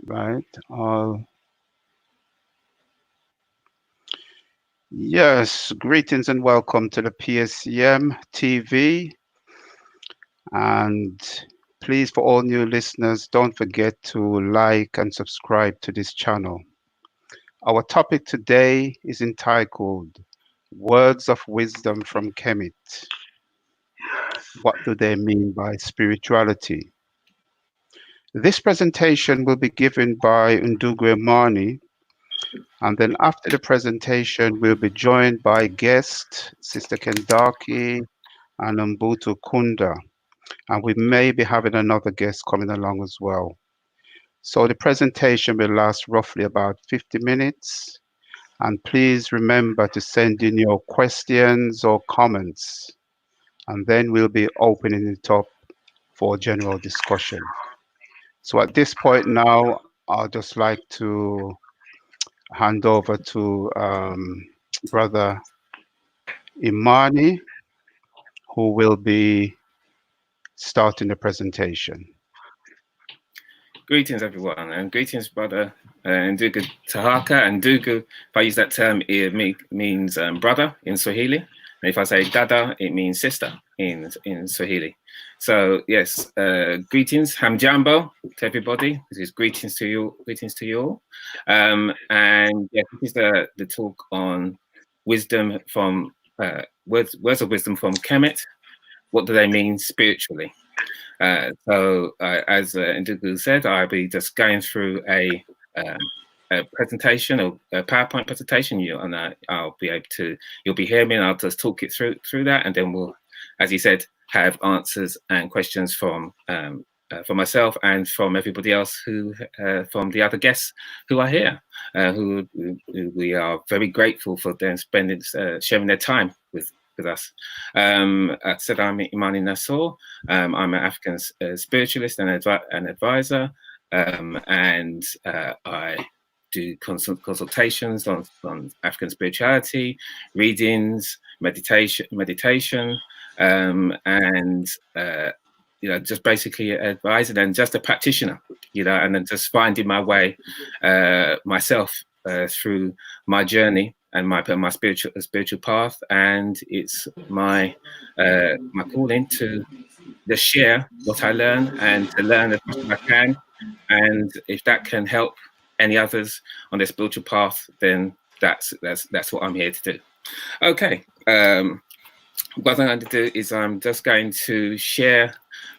Right. Yes, greetings and welcome to the PSCM TV. And please, for all new listeners, don't forget to like and subscribe to this channel. Our topic today is entitled Words of Wisdom from Kemet. What do they mean by spirituality? This presentation will be given by Ndugwe Mani, and then after the presentation, we'll be joined by guest Sister Kendaki and Mbutu Kunda. And we may be having another guest coming along as well. So the presentation will last roughly about 50 minutes. And please remember to send in your questions or comments. And then we'll be opening it up for general discussion. So at this point now, I'd just like to hand over to Brother Imani, who will be starting the presentation. Greetings, everyone, and greetings, brother Ndugu Tahaka. And Ndugu, if I use that term, it means brother in Swahili. And if I say dada, it means sister in Swahili. So yes, greetings, hamjambo to everybody. This is greetings to you all. And yeah, this is the talk on wisdom from words of wisdom from Kemet. What do they mean spiritually? So as Ndugu said, I'll be just going through a presentation, or a PowerPoint presentation. I'll be able to, you'll be hearing me, and I'll just talk it through that, and then we'll, as he said, have answers and questions from myself and from everybody else who, from the other guests who are here, who we are very grateful for them sharing their time with us. I said I'm Imani Nassor. I'm an African spiritualist and advisor, and I do consultations on African spirituality, readings, meditation, and just basically advising and just a practitioner, and then just finding my way myself through my journey and my spiritual path. And it's my calling to just share what I learn and to learn as much as I can. And if that can help any others on their spiritual path, then that's what I'm here to do. Okay. What I'm going to do is I'm just going to share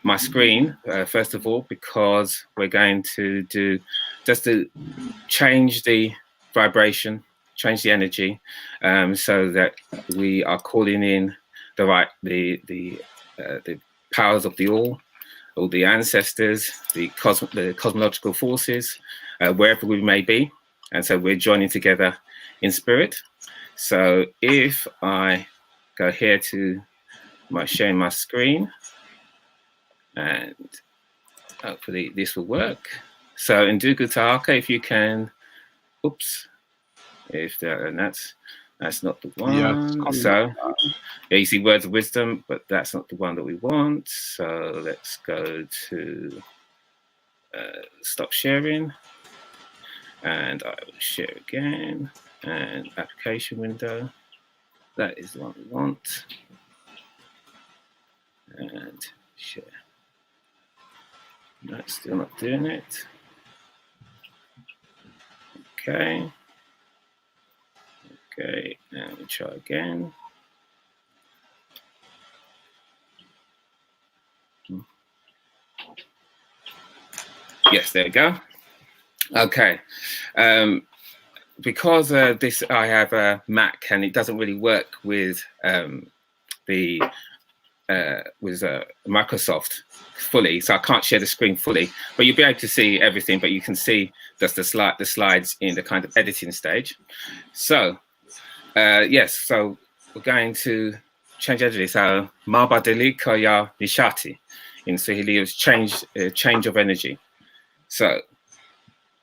my screen first of all, because we're going to do just to change the vibration, change the energy, so that we are calling in the powers of the all the ancestors, the cosmological forces, wherever we may be, and so we're joining together in spirit. So if I go here to sharing my screen, and hopefully this will work. So Ndugu Tahaka, if you can, oops, if that, and that's not the one. Yeah, so yeah, you see words of wisdom, but that's not the one that we want. So let's go to stop sharing, and I will share again, and application window. That is the one we want, and share. That's still not doing it. Okay, and we try again. Yes, there we go. Okay, because this I have a Mac and it doesn't really work with Microsoft fully, so I can't share the screen fully, but you'll be able to see everything, but you can see just the slides in the kind of editing stage. So yes, so we're going to change energy. So mabadiliko ya nishati in Swahili is change of energy. So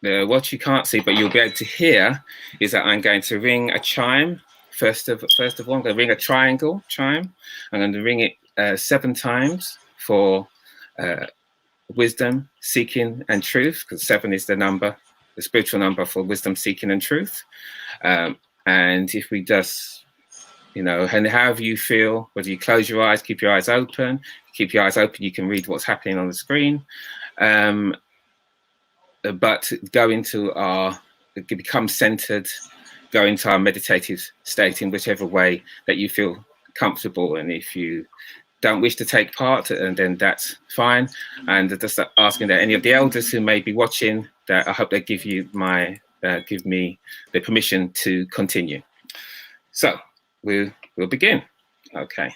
what you can't see but you'll be able to hear is that I'm going to ring a chime. First of all, I'm going to ring a triangle chime. I'm going to ring it 7 times for wisdom, seeking, and truth, because 7 is the number, the spiritual number for wisdom, seeking, and truth. And if we just, you know, and however you feel, whether you close your eyes, keep your eyes open, you can read what's happening on the screen. But go into become centered, go into our meditative state in whichever way that you feel comfortable. And if you don't wish to take part, and then that's fine. And just asking that any of the elders who may be watching, that I hope they give me the permission to continue. So we'll begin. Okay.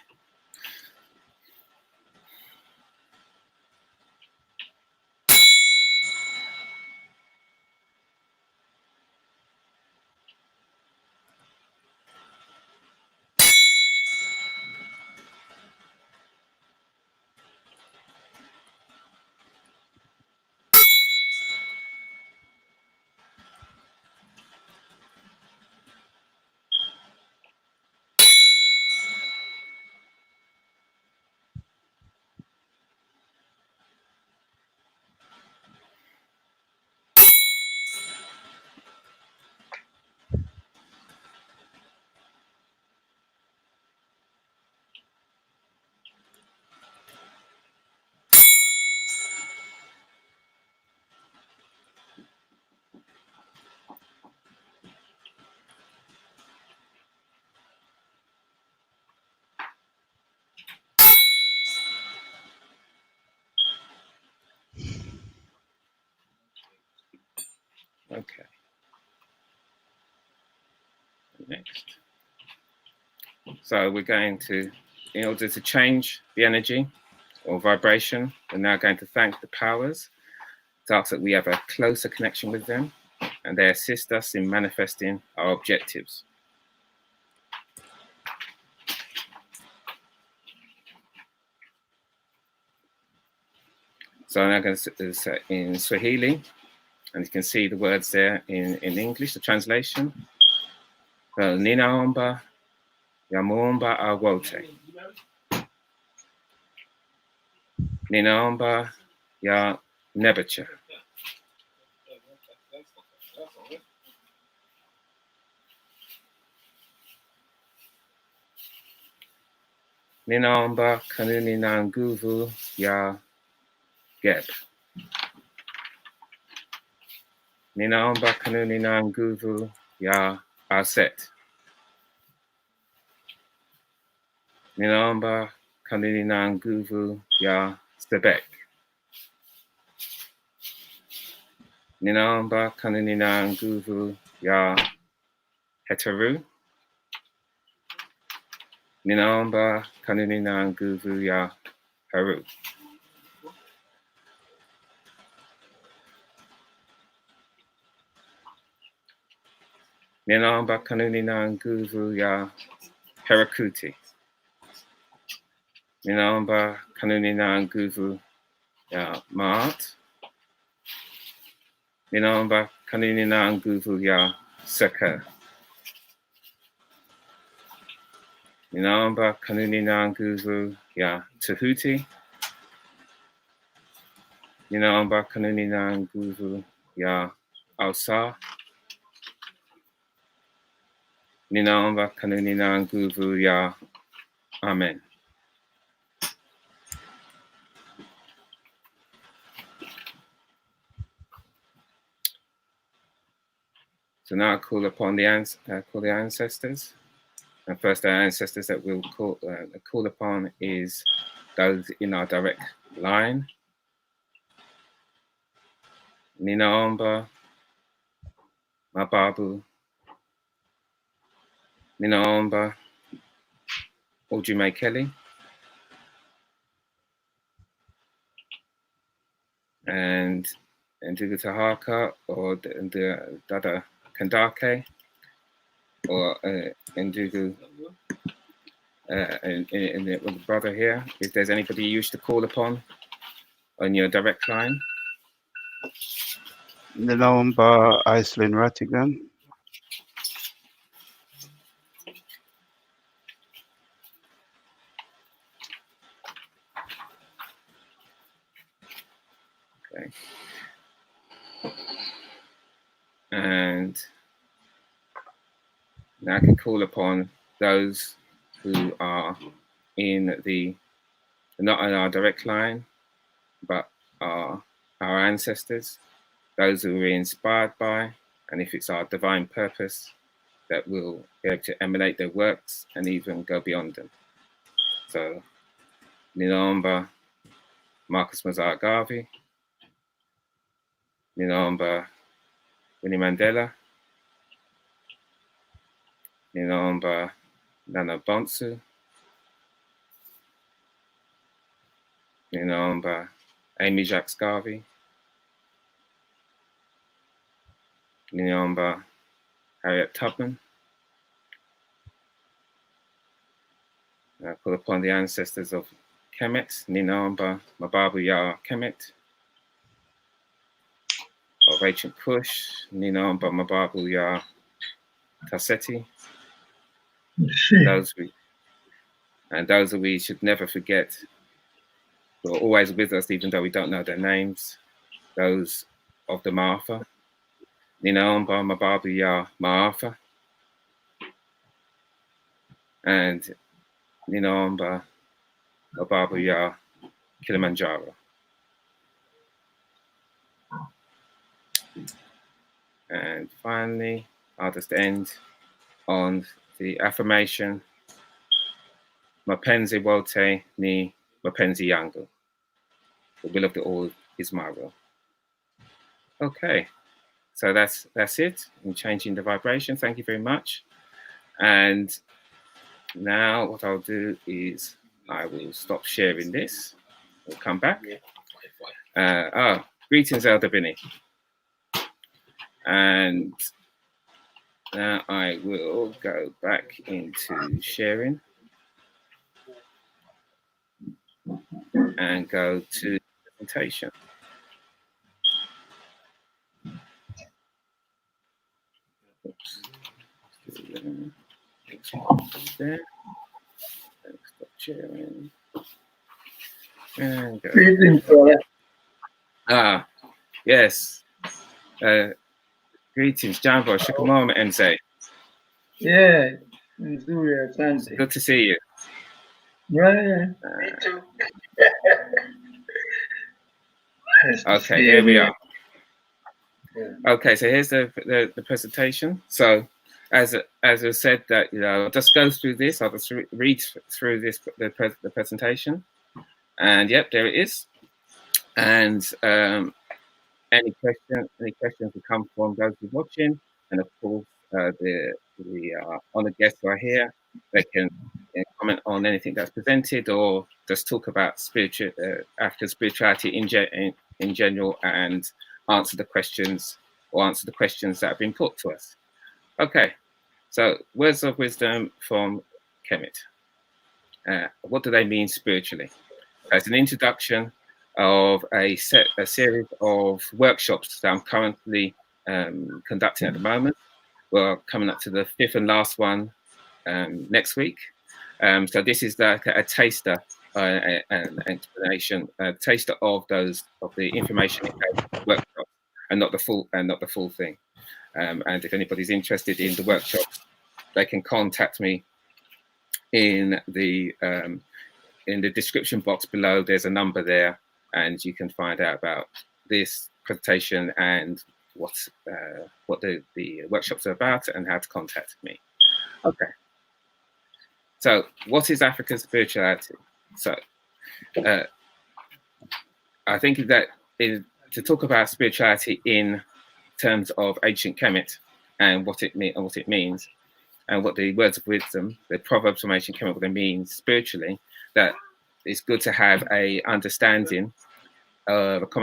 Okay. Next. So we're going to, in order to change the energy or vibration, we're now going to thank the powers, to ask that we have a closer connection with them, and they assist us in manifesting our objectives. So I'm now going to say in Swahili, and you can see the words there in English, the translation. So, Ninaomba ya muomba awote. Ninaomba ya nebacha. Ninaomba kanuni na nguvu ya Geb. Ninaomba kanuni na nguvu ya Aset. Ninaomba kanuni na nguvu ya Sebek. Ninaomba kanuni na nguvu ya Heteru. Ninaomba kanuni na nguvu ya Haru. Ninaomba kanuni na nguvu ya Herakuti. Ninaomba kanuni na nguvu ya Maat. Ninaomba kanuni na nguvu ya Seka. Ninaomba kanuni na nguvu ya Tahuti. Ninaomba kanuni na nguvu ya Ausa. Ninaomba kanuni na nguvu ya Amen. So now I call upon the ancestors. And first, our ancestors that we'll call upon is those in our direct line. Ninaomba Mababu. Ninaomba Ojume Kelly. And Ndugu Tahaka or the Dada Kandake or Ndugu and the brother here. If there's anybody you wish to call upon on your direct line. Nilomba Iceland Ratigan. Okay. And now I can call upon those who are in the, not on our direct line, but are our ancestors, those who we're inspired by, and if it's our divine purpose, that will be able to emulate their works and even go beyond them. So, Ninomba Marcus Mozart Garvey, Ninomba Winnie Mandela, Ninomba Nana Bonsu, Ninomba Amy Jacques Garvey, Ninomba Harriet Tubman. I call upon the ancestors of Kemet, Ninomba Mababu Ya Kemet, of ancient Kush, Ninomba Mababu Ya Tasseti. Those that we should never forget, who are always with us, even though we don't know their names, those of the Maafa, Ninomba Mababu Ya Maafa, and Ninomba Mababu Ya Kilimanjaro. And finally, I'll just end on the affirmation, Mapenzi wote ni mapenzi yangu. The will of the all is my will. Okay, so that's it in changing the vibration. Thank you very much. And now what I'll do is I will stop sharing this. We'll come back. Greetings, Elder Binny. And now I will go back into sharing and go to presentation. Oops. There. Stop sharing. And go. Yes. Greetings, Jambo. Shukumama Ense. Yeah, asante. Good to see you. Yeah. Me too. Okay, here we are. Okay, so here's the presentation. So, as I said, that I'll just go through this. I'll just read through this the presentation, and yep, there it is. And any questions will come from those who are watching, and of course, the honored guests who are here, they can comment on anything that's presented, or just talk about African spirituality in general, and answer the questions that have been put to us. Okay, so words of wisdom from Kemet. What do they mean spiritually? As an introduction of a series of workshops that I'm currently conducting at the moment. We're coming up to the 5th and last one next week. So this is like a taster, an explanation, a taster of the information in those workshops, and not the full thing. And if anybody's interested in the workshops, they can contact me in the description box below. There's a number there, and you can find out about this presentation and what the workshops are about and how to contact me. Okay. So what is African spirituality? So I think that to talk about spirituality in terms of ancient Kemet and what it means, and what the words of wisdom, the proverbs from ancient Kemet, what they mean spiritually, that it's good to have a common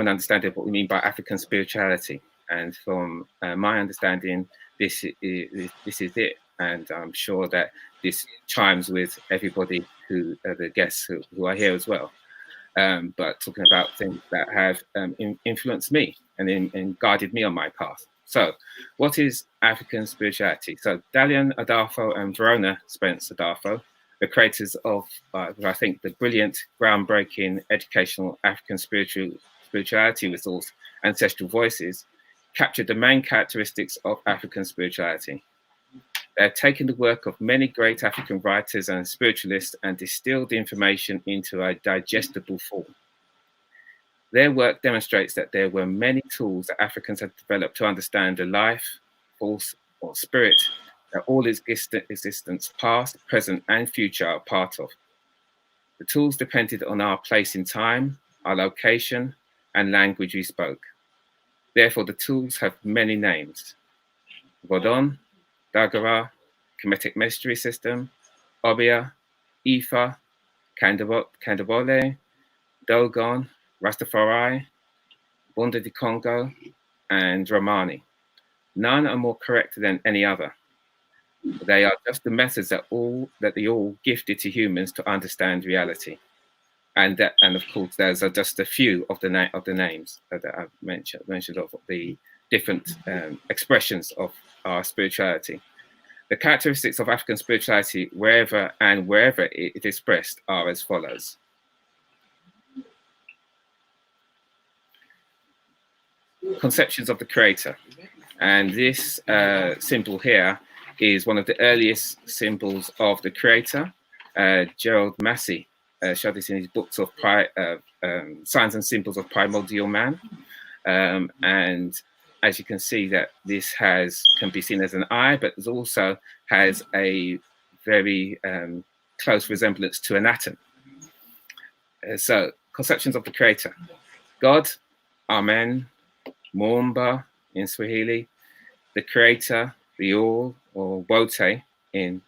understanding of what we mean by African spirituality. And from my understanding, this is it. And I'm sure that this chimes with everybody the guests who are here as well. But talking about things that have influenced me and guided me on my path. So what is African spirituality? So Dalian Adafo and Verona Spence Adafo, the creators of, I think, the brilliant, groundbreaking educational African spirituality resource, Ancestral Voices, captured the main characteristics of African spirituality. They have taken the work of many great African writers and spiritualists and distilled the information into a digestible form. Their work demonstrates that there were many tools that Africans had developed to understand the life, force, or spirit that all existence, past, present, and future, are part of. The tools depended on our place in time, our location, and language we spoke. Therefore, the tools have many names: Vodon, Dagara, Kemetic Mystery System, Obia, Ifa, Kandabole, Dogon, Rastafari, Bunda di Congo, and Romani. None are more correct than any other. They are just the methods that they all gifted to humans to understand reality. And of course, those are just a few of the names that I've mentioned of the different expressions of our spirituality. The characteristics of African spirituality, wherever it is expressed, are as follows. Conceptions of the Creator. And this symbol here is one of the earliest symbols of the Creator. Gerald Massey showed this in his books of Signs and Symbols of Primordial Man. And as you can see, that this can be seen as an eye, but it also has a very close resemblance to an atom. So, conceptions of the Creator. God, Amen, Muumba in Swahili, the Creator, the All, or Wote in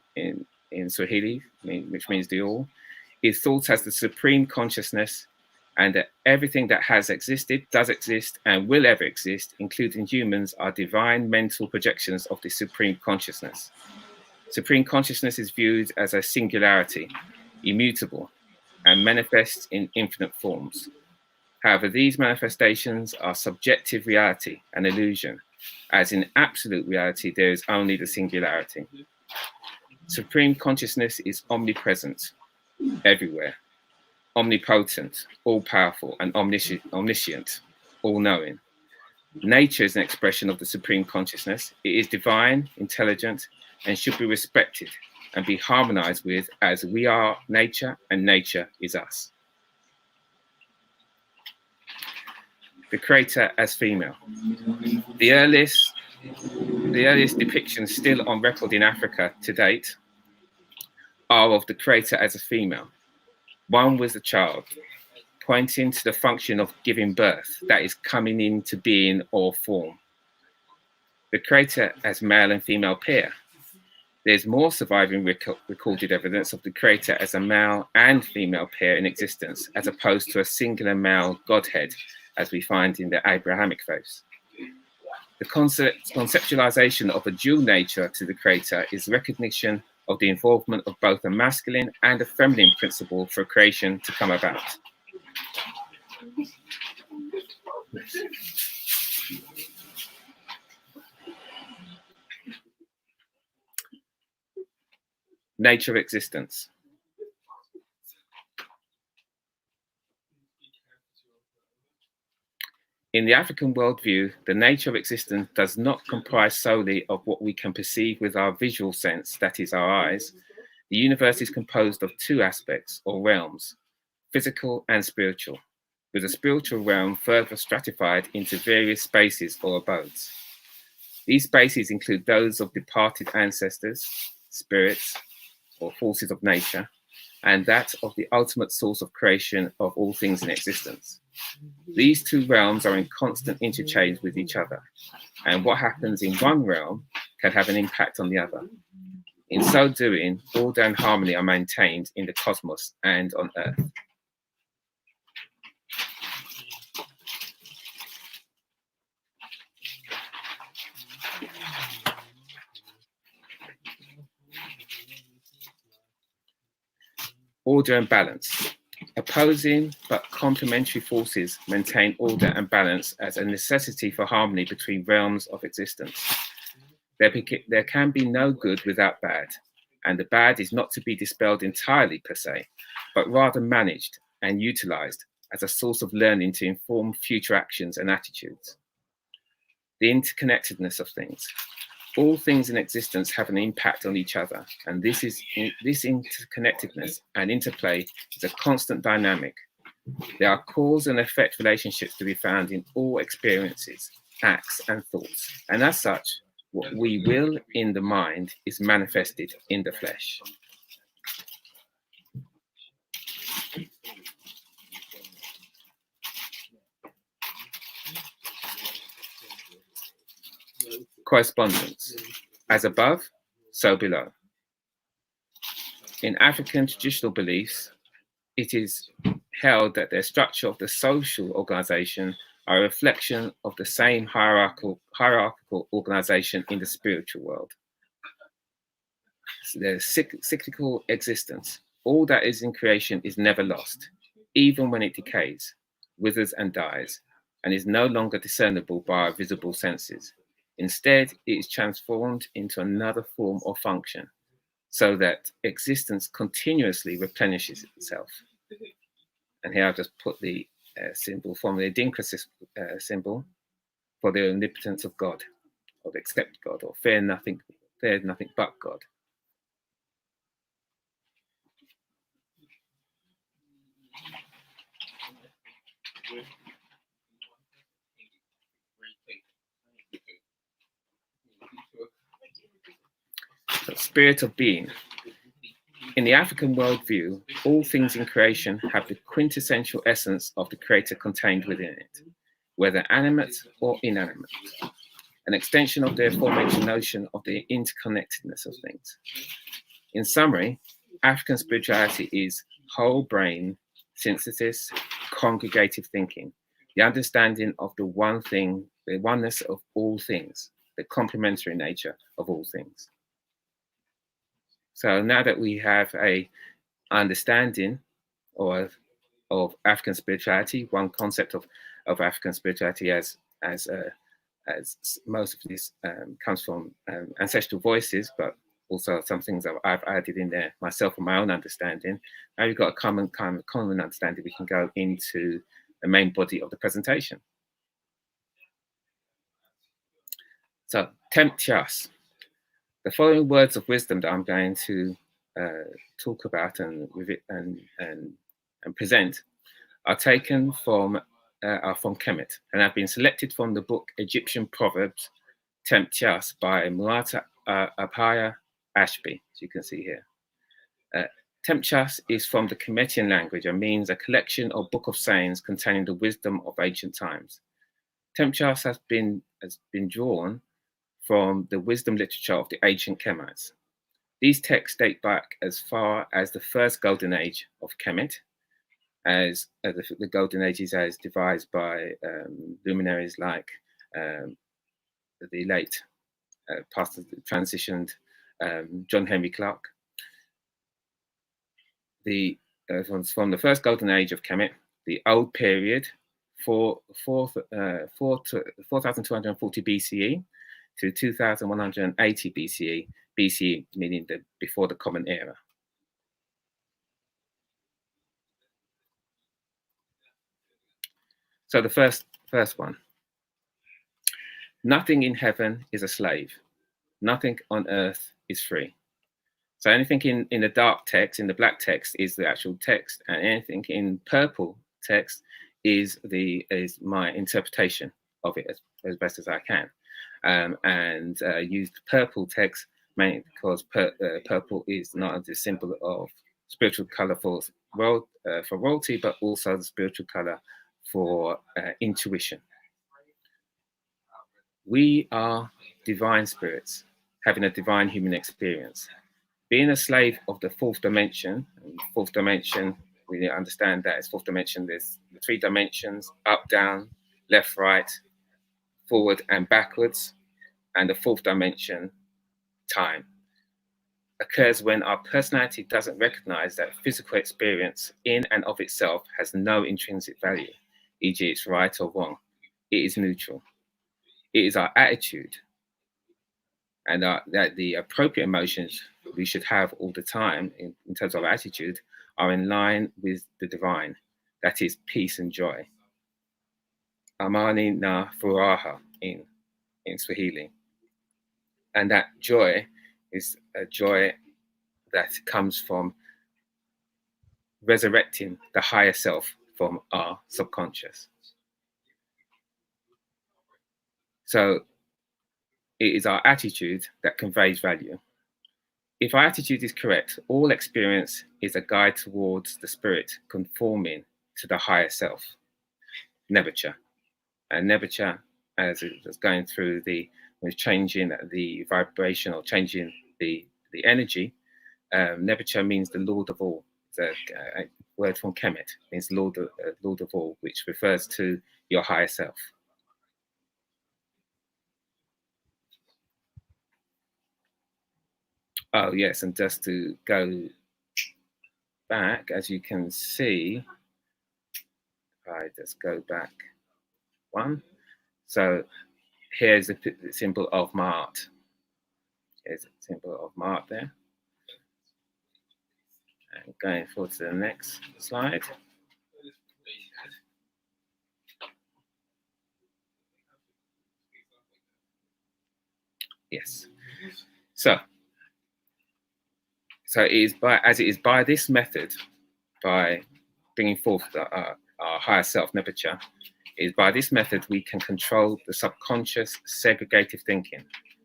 Swahili, which means the All, is thought as the supreme consciousness, and that everything that has existed, does exist, and will ever exist, including humans, are divine mental projections of the supreme consciousness. Supreme consciousness is viewed as a singularity, immutable, and manifests in infinite forms. However, these manifestations are subjective reality and illusion, as in absolute reality, there is only the singularity. Supreme consciousness is omnipresent, everywhere, omnipotent, all-powerful, and omniscient, all-knowing. Nature is an expression of the supreme consciousness. It is divine, intelligent, and should be respected and be harmonized with, as we are nature and nature is us. The Creator as female. The earliest depictions still on record in Africa to date are of the Creator as a female. One was the child, pointing to the function of giving birth, that is, coming into being or form. The Creator as male and female pair. There's more surviving recorded evidence of the Creator as a male and female pair in existence, as opposed to a singular male Godhead, as we find in the Abrahamic faiths. The conceptualization of a dual nature to the Creator is recognition of the involvement of both a masculine and a feminine principle for creation to come about. Nature of existence. In the African worldview, the nature of existence does not comprise solely of what we can perceive with our visual sense, that is, our eyes. The universe is composed of two aspects, or realms, physical and spiritual, with the spiritual realm further stratified into various spaces or abodes. These spaces include those of departed ancestors, spirits, or forces of nature, and that of the ultimate source of creation of all things in existence. These two realms are in constant interchange with each other, and what happens in one realm can have an impact on the other. In so doing, order and harmony are maintained in the cosmos and on Earth. Order and balance. Opposing but complementary forces maintain order and balance as a necessity for harmony between realms of existence. There can be no good without bad, and the bad is not to be dispelled entirely per se, but rather managed and utilized as a source of learning to inform future actions and attitudes. The interconnectedness of things. All things in existence have an impact on each other, and this interconnectedness and interplay is a constant dynamic. There are cause and effect relationships to be found in all experiences, acts, and thoughts, and as such, what we will in the mind is manifested in the flesh. Correspondence. As above, so below. In African traditional beliefs, it is held that the structure of the social organization are a reflection of the same hierarchical organization in the spiritual world. So there's cyclical existence. All that is in creation is never lost, even when it decays, withers and dies, and is no longer discernible by our visible senses. Instead, it is transformed into another form or function, so that existence continuously replenishes itself. And here I've just put the symbol from the Discretion symbol for the omnipotence of God, or accept God, or fear nothing but God. The spirit of being. In the African worldview, all things in creation have the quintessential essence of the creator contained within it, whether animate or inanimate, an extension of the aforementioned notion of the interconnectedness of things. In summary, African spirituality is whole brain synthesis, congregative thinking, the understanding of the one thing, the oneness of all things, the complementary nature of all things. So now that we have a understanding of African spirituality, one concept of African spirituality as most of this comes from ancestral voices, but also some things that I've added in there myself and my own understanding. Now we've got a common understanding. We can go into the main body of the presentation. So, tempt us. The following words of wisdom that I'm going to talk about and present are taken from Kemet, and have been selected from the book Egyptian Proverbs, Tempt Us by Muata Apaya Ashby, as you can see here. Tempt Us is from the Kemetian language and means a collection or book of sayings containing the wisdom of ancient times. Tempt Us has been drawn from the wisdom literature of the ancient Kemites. These texts date back as far as the first golden age of Kemet, as the golden age is as devised by luminaries like the late transitioned John Henry Clark. From the first golden age of Kemet, the old period, 4240 BCE to 2180 BCE, meaning before the Common Era. So the first one. Nothing in heaven is a slave. Nothing on earth is free. So anything in the dark text, in the black text, is the actual text, and anything in purple text is my interpretation of it as best as I can. And used purple text mainly because purple is not only a symbol of spiritual color for royalty, but also the spiritual color for intuition. We are divine spirits having a divine human experience. Being a slave of the fourth dimension, we understand that as fourth dimension, there's the three dimensions: up, down, left, right, forward, and backwards. And the fourth dimension, time, occurs when our personality doesn't recognize that physical experience in and of itself has no intrinsic value, e.g. it's right or wrong. It is neutral. It is our attitude and that the appropriate emotions we should have all the time in terms of attitude are in line with the divine, that is peace and joy. Amani na furaha in Swahili. And that joy is a joy that comes from resurrecting the higher self from our subconscious. So it is our attitude that conveys value. If our attitude is correct, all experience is a guide towards the spirit conforming to the higher self, Nebuchadnezzar. And Nebuchadnezzar, as it was going through was changing the vibration or changing the energy, Nebuchadnezzar means the Lord of all. It's a word from Kemet, means Lord of all, which refers to your higher self. Oh yes, and just to go back, as you can see, if I just go back one. So here's the symbol of Ma'at. Here's a symbol of Ma'at there. And going forward to the next slide. Yes. So it is by this method, by bringing forth our higher self, Nebuchadnezzar, is by this method we can control the subconscious segregative thinking,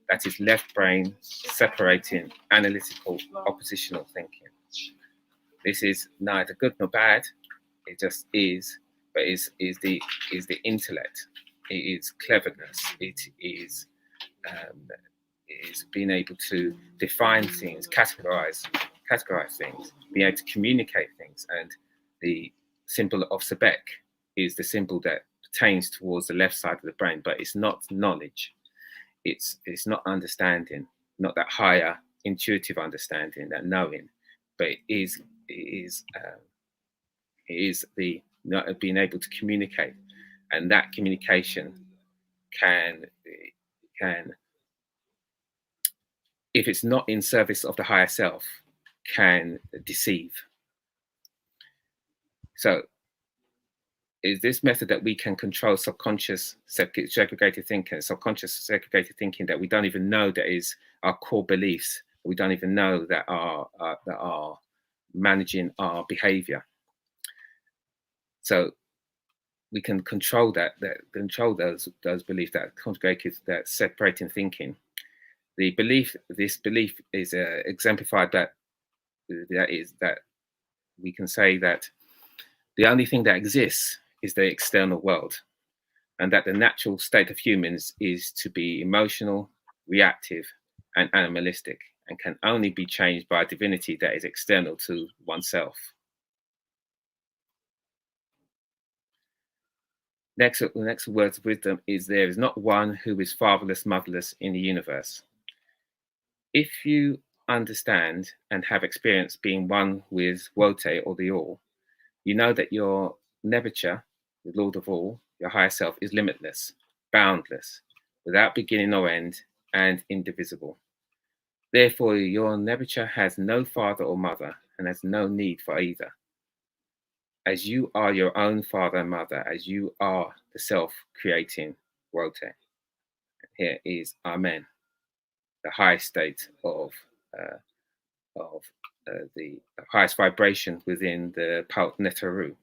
that is left brain separating analytical oppositional thinking. This is neither good nor bad, it just is, but is the intellect, it is cleverness, it is being able to define things, categorize things, being able to communicate things. And the symbol of Sebek is the symbol that pertains towards the left side of the brain, but it's not knowledge. It's not understanding, not that higher intuitive understanding, that knowing, but it is the being able to communicate, and that communication can, if it's not in service of the higher self, can deceive. So is this method that we can control subconscious segregated thinking, that we don't even know that is our core beliefs, we don't even know that are managing our behavior. So we can control control those beliefs, that separating thinking. This belief is exemplified that we can say that the only thing that exists is the external world, and that the natural state of humans is to be emotional, reactive, and animalistic, and can only be changed by a divinity that is external to oneself. The next words of wisdom is, there is not one who is fatherless, motherless in the universe. If you understand and have experienced being one with Wote, or the all, you know that your Nebuchadnezzar, the Lord of all, your higher self, is limitless, boundless, without beginning or end, and indivisible. Therefore, your Nebuchadnezzar has no father or mother, and has no need for either. As you are your own father and mother, as you are the self-creating Wote. Here is Amen, the highest state of the highest vibration within the Paut Netaru,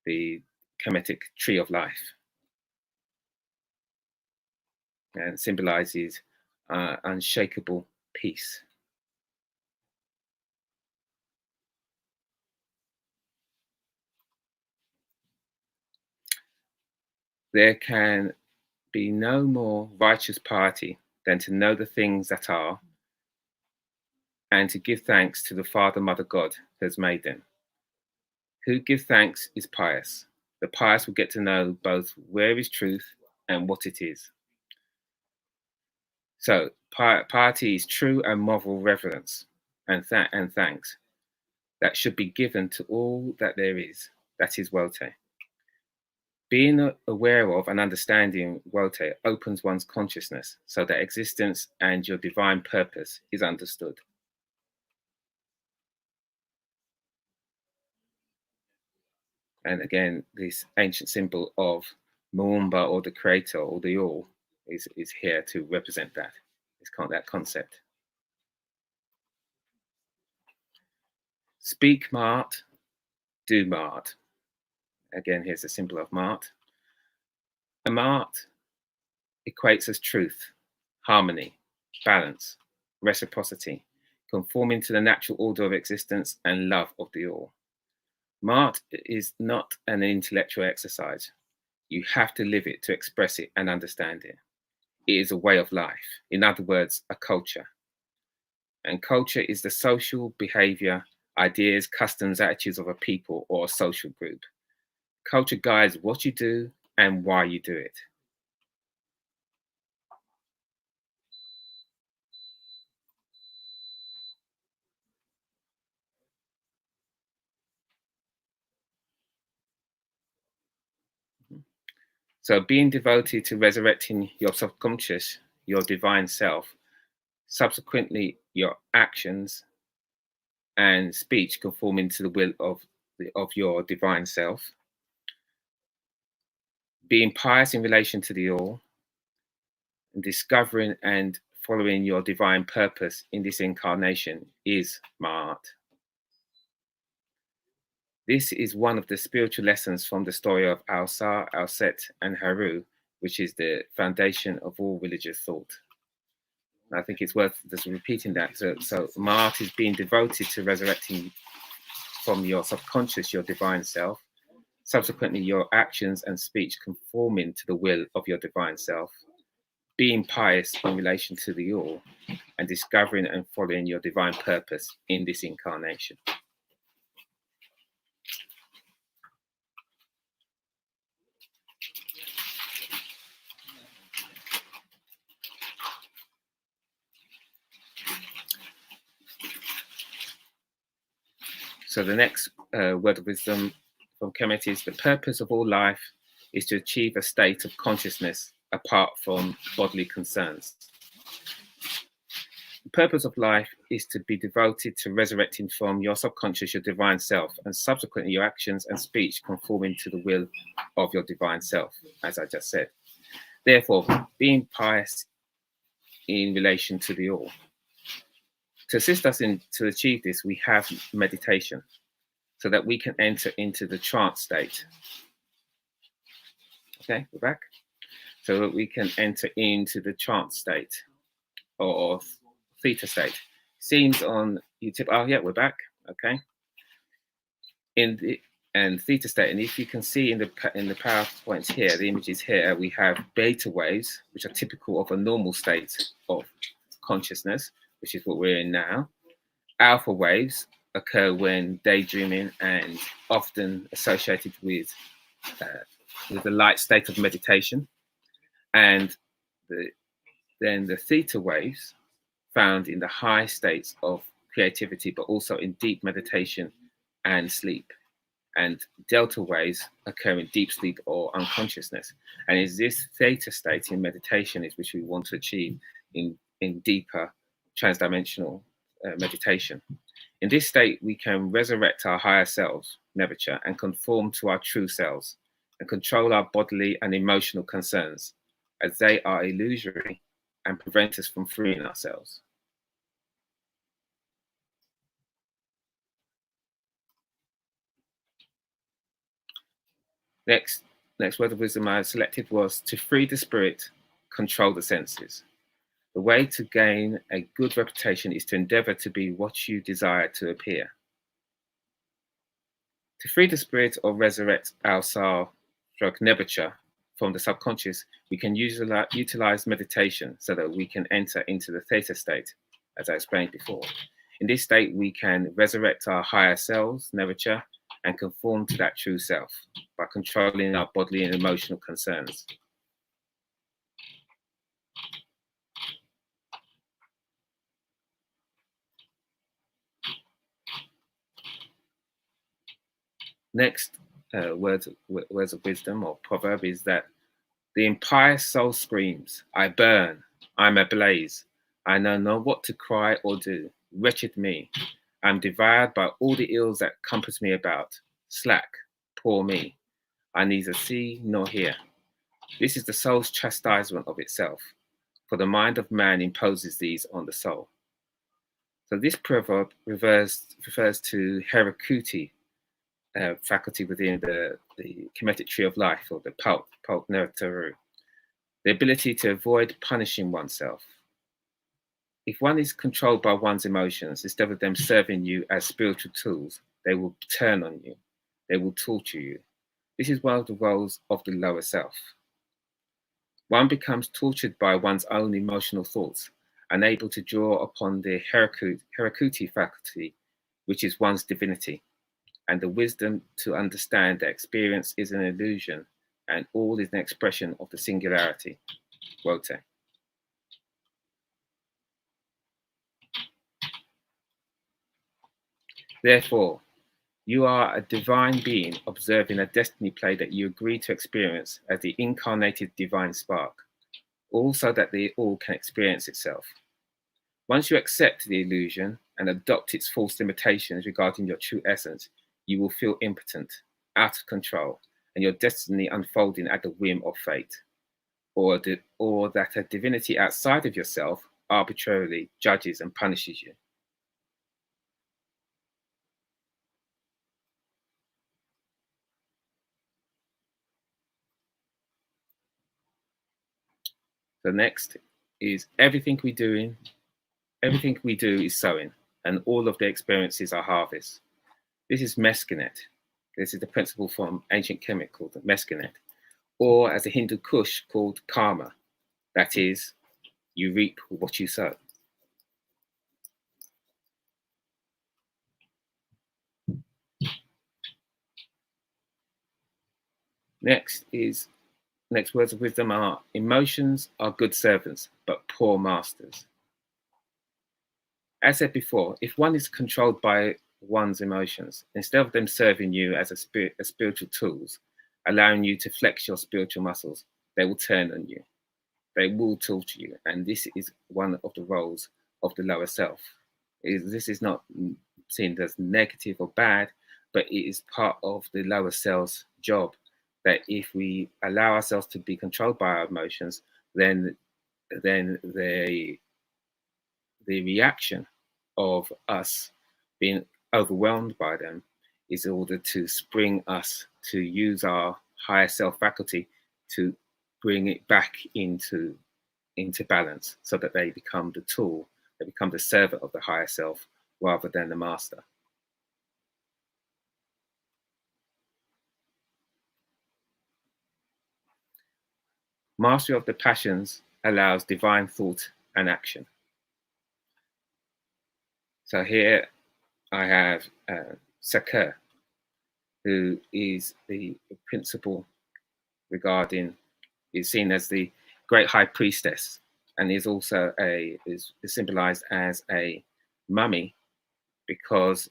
the Kemetic tree of life, and symbolizes unshakable peace. There can be no more righteous piety than to know the things that are, and to give thanks to the Father, Mother, God who has made them. Who gives thanks is pious. The pious will get to know both where is truth and what it is. So piety is true and moral reverence and thanks that should be given to all that there is, that is Wote. Being aware of and understanding Wote opens one's consciousness so that existence and your divine purpose is understood. And again, this ancient symbol of Muumba, or the creator, or the all, is here to represent that. It's that concept. Speak Mart, do Mart. Again, here's a symbol of Mart. A Mart equates as truth, harmony, balance, reciprocity, conforming to the natural order of existence and love of the all. Mart is not an intellectual exercise. You have to live it to express it and understand it. It is a way of life. In other words, a culture. And culture is the social behavior, ideas, customs, attitudes of a people or a social group. Culture guides what you do and why you do it. So being devoted to resurrecting your subconscious, your divine self, subsequently your actions and speech conforming to the will of your divine self, being pious in relation to the all, and discovering and following your divine purpose in this incarnation is Ma'at. This is one of the spiritual lessons from the story of Al-Sa, Al-Set, and Haru, which is the foundation of all religious thought. I think it's worth just repeating that. So Ma'at is being devoted to resurrecting from your subconscious, your divine self, subsequently your actions and speech conforming to the will of your divine self, being pious in relation to the all, and discovering and following your divine purpose in this incarnation. So the next word of wisdom from Kemet is: the purpose of all life is to achieve a state of consciousness apart from bodily concerns. The purpose of life is to be devoted to resurrecting from your subconscious your divine self, and subsequently your actions and speech conforming to the will of your divine self, as I just said. Therefore, being pious in relation to the all. To assist us to achieve this, we have meditation, so that we can enter into the trance state. Okay, we're back. So that we can enter into the trance state or theta state. Seems on YouTube. Oh yeah, we're back. Okay. And theta state, and if you can see in the PowerPoints here, the images here, we have beta waves, which are typical of a normal state of consciousness, which is what we're in now. Alpha waves occur when daydreaming and often associated with the light state of meditation. And then the theta waves found in the high states of creativity, but also in deep meditation and sleep. And delta waves occur in deep sleep or unconsciousness. And it's this theta state in meditation is which we want to achieve in deeper transdimensional meditation. In this state, we can resurrect our higher selves, Nebuchadnezzar, and conform to our true selves, and control our bodily and emotional concerns, as they are illusory and prevent us from freeing ourselves. Next word of wisdom I selected was: to free the spirit, control the senses. The way to gain a good reputation is to endeavor to be what you desire to appear. To free the spirit or resurrect Al-Sa, Nebuchadnezzar, from the subconscious, we can utilize meditation so that we can enter into the theta state, as I explained before. In this state, we can resurrect our higher selves, Nebuchadnezzar, and conform to that true self by controlling our bodily and emotional concerns. Next words of wisdom or proverb is that the impious soul screams, "I burn, I'm ablaze, I know not what to cry or do. Wretched me, I'm devoured by all the ills that compass me about. Slack, poor me. I neither see nor hear. This is the soul's chastisement of itself, for the mind of man imposes these on the soul. So this proverb refers to Herakuti, faculty within the Kemetic tree of life, or the Pulp Nertaru, the ability to avoid punishing oneself. If one is controlled by one's emotions, instead of them serving you as spiritual tools, they will turn on you. They will torture you. This is one of the roles of the lower self. One becomes tortured by one's own emotional thoughts, unable to draw upon the Herakuti faculty, which is one's divinity, and the wisdom to understand that experience is an illusion and all is an expression of the singularity, Wote. Therefore, you are a divine being observing a destiny play that you agree to experience as the incarnated divine spark, all so that the all can experience itself. Once you accept the illusion and adopt its false limitations regarding your true essence, you will feel impotent, out of control, and your destiny unfolding at the whim of fate, or that a divinity outside of yourself arbitrarily judges and punishes you. The next is everything we do is sowing, and all of the experiences are harvest. This is Meskenet. This is the principle from ancient Kemet called Meskenet, or as a Hindu Kush called karma. That is, you reap what you sow. Next words of wisdom are: emotions are good servants, but poor masters. As said before, if one is controlled by one's emotions, instead of them serving you as spiritual tools, allowing you to flex your spiritual muscles, they will turn on you. They will torture you, and this is one of the roles of the lower self. This is not seen as negative or bad, but it is part of the lower self's job. That if we allow ourselves to be controlled by our emotions, then the reaction of us being overwhelmed by them is in order to spring us to use our higher self faculty to bring it back into balance, so that they become the tool, they become the servant of the higher self rather than the master. Mastery of the passions allows divine thought and action. So here I have Saker, who is the principle regarding, is seen as the great high priestess, and is also is symbolized as a mummy, because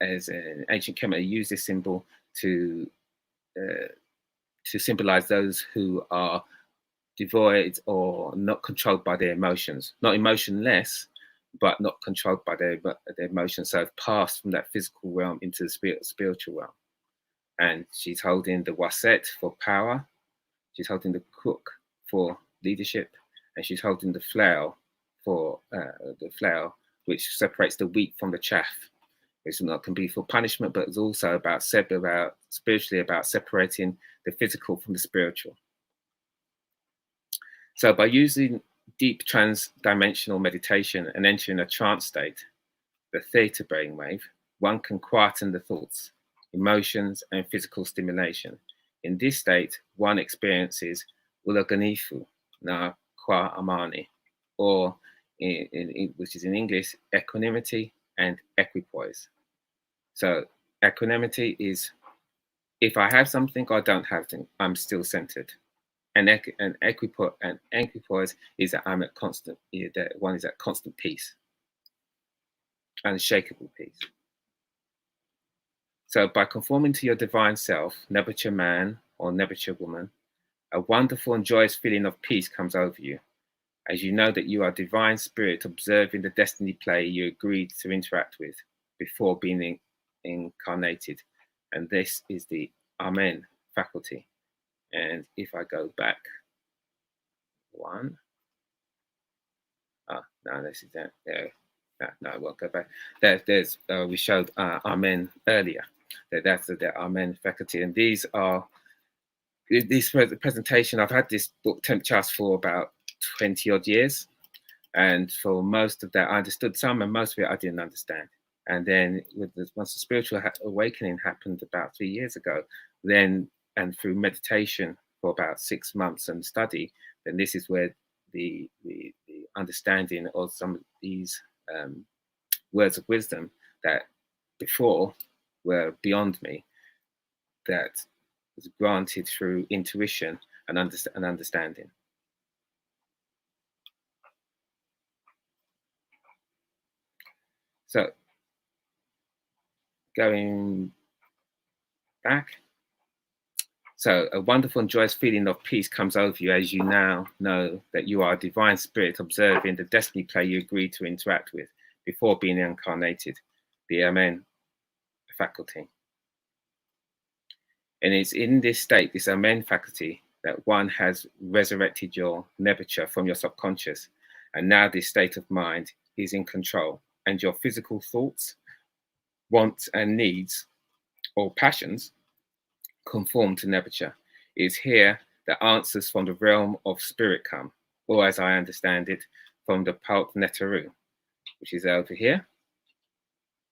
as an ancient Kemet used this symbol to symbolize those who are devoid or not controlled by their emotions, not emotionless, but not controlled by their emotions. So have passed from that physical realm into the spiritual realm. And she's holding the waset for power, she's holding the crook for leadership, and she's holding the flail for which separates the wheat from the chaff. It's not can be for punishment, but it's also about spiritually about separating the physical from the spiritual. So by using deep trans-dimensional meditation and entering a trance state, the theta brainwave, one can quieten the thoughts, emotions, and physical stimulation. In this state, one experiences ulaganifu na kwa amani, or which is in English, equanimity and equipoise. So equanimity is, if I have something or don't have something, I'm still centered. And equipoise is that I'm at constant, that one is at constant peace, unshakable peace. So by conforming to your divine self, Nebuchadnezzar man or Nebuchadnezzar woman, a wonderful and joyous feeling of peace comes over you, as you know that you are divine spirit observing the destiny play you agreed to interact with before being incarnated. And this is the Amen faculty. And if I go back one, no, this is that. There, no, I won't go back. There's we showed Amen earlier. That's the Amen faculty, and these are this presentation. I've had this book Temp Trust for about 20 odd years, and for most of that I understood some, and most of it I didn't understand. And then once the spiritual awakening happened about 3 years ago, then and through meditation for about 6 months and study, then this is where the understanding of some of these words of wisdom that before were beyond me, that was granted through intuition and understanding. So going back, so a wonderful and joyous feeling of peace comes over you as you now know that you are a divine spirit observing the destiny play you agreed to interact with before being incarnated, the Amen faculty. And it's in this state, this Amen faculty, that one has resurrected your nebulous from your subconscious. And now this state of mind is in control, and your physical thoughts, wants and needs or passions conform to nebulous. It is here that answers from the realm of spirit come, or as I understand it, from the Palt Netaru, which is over here,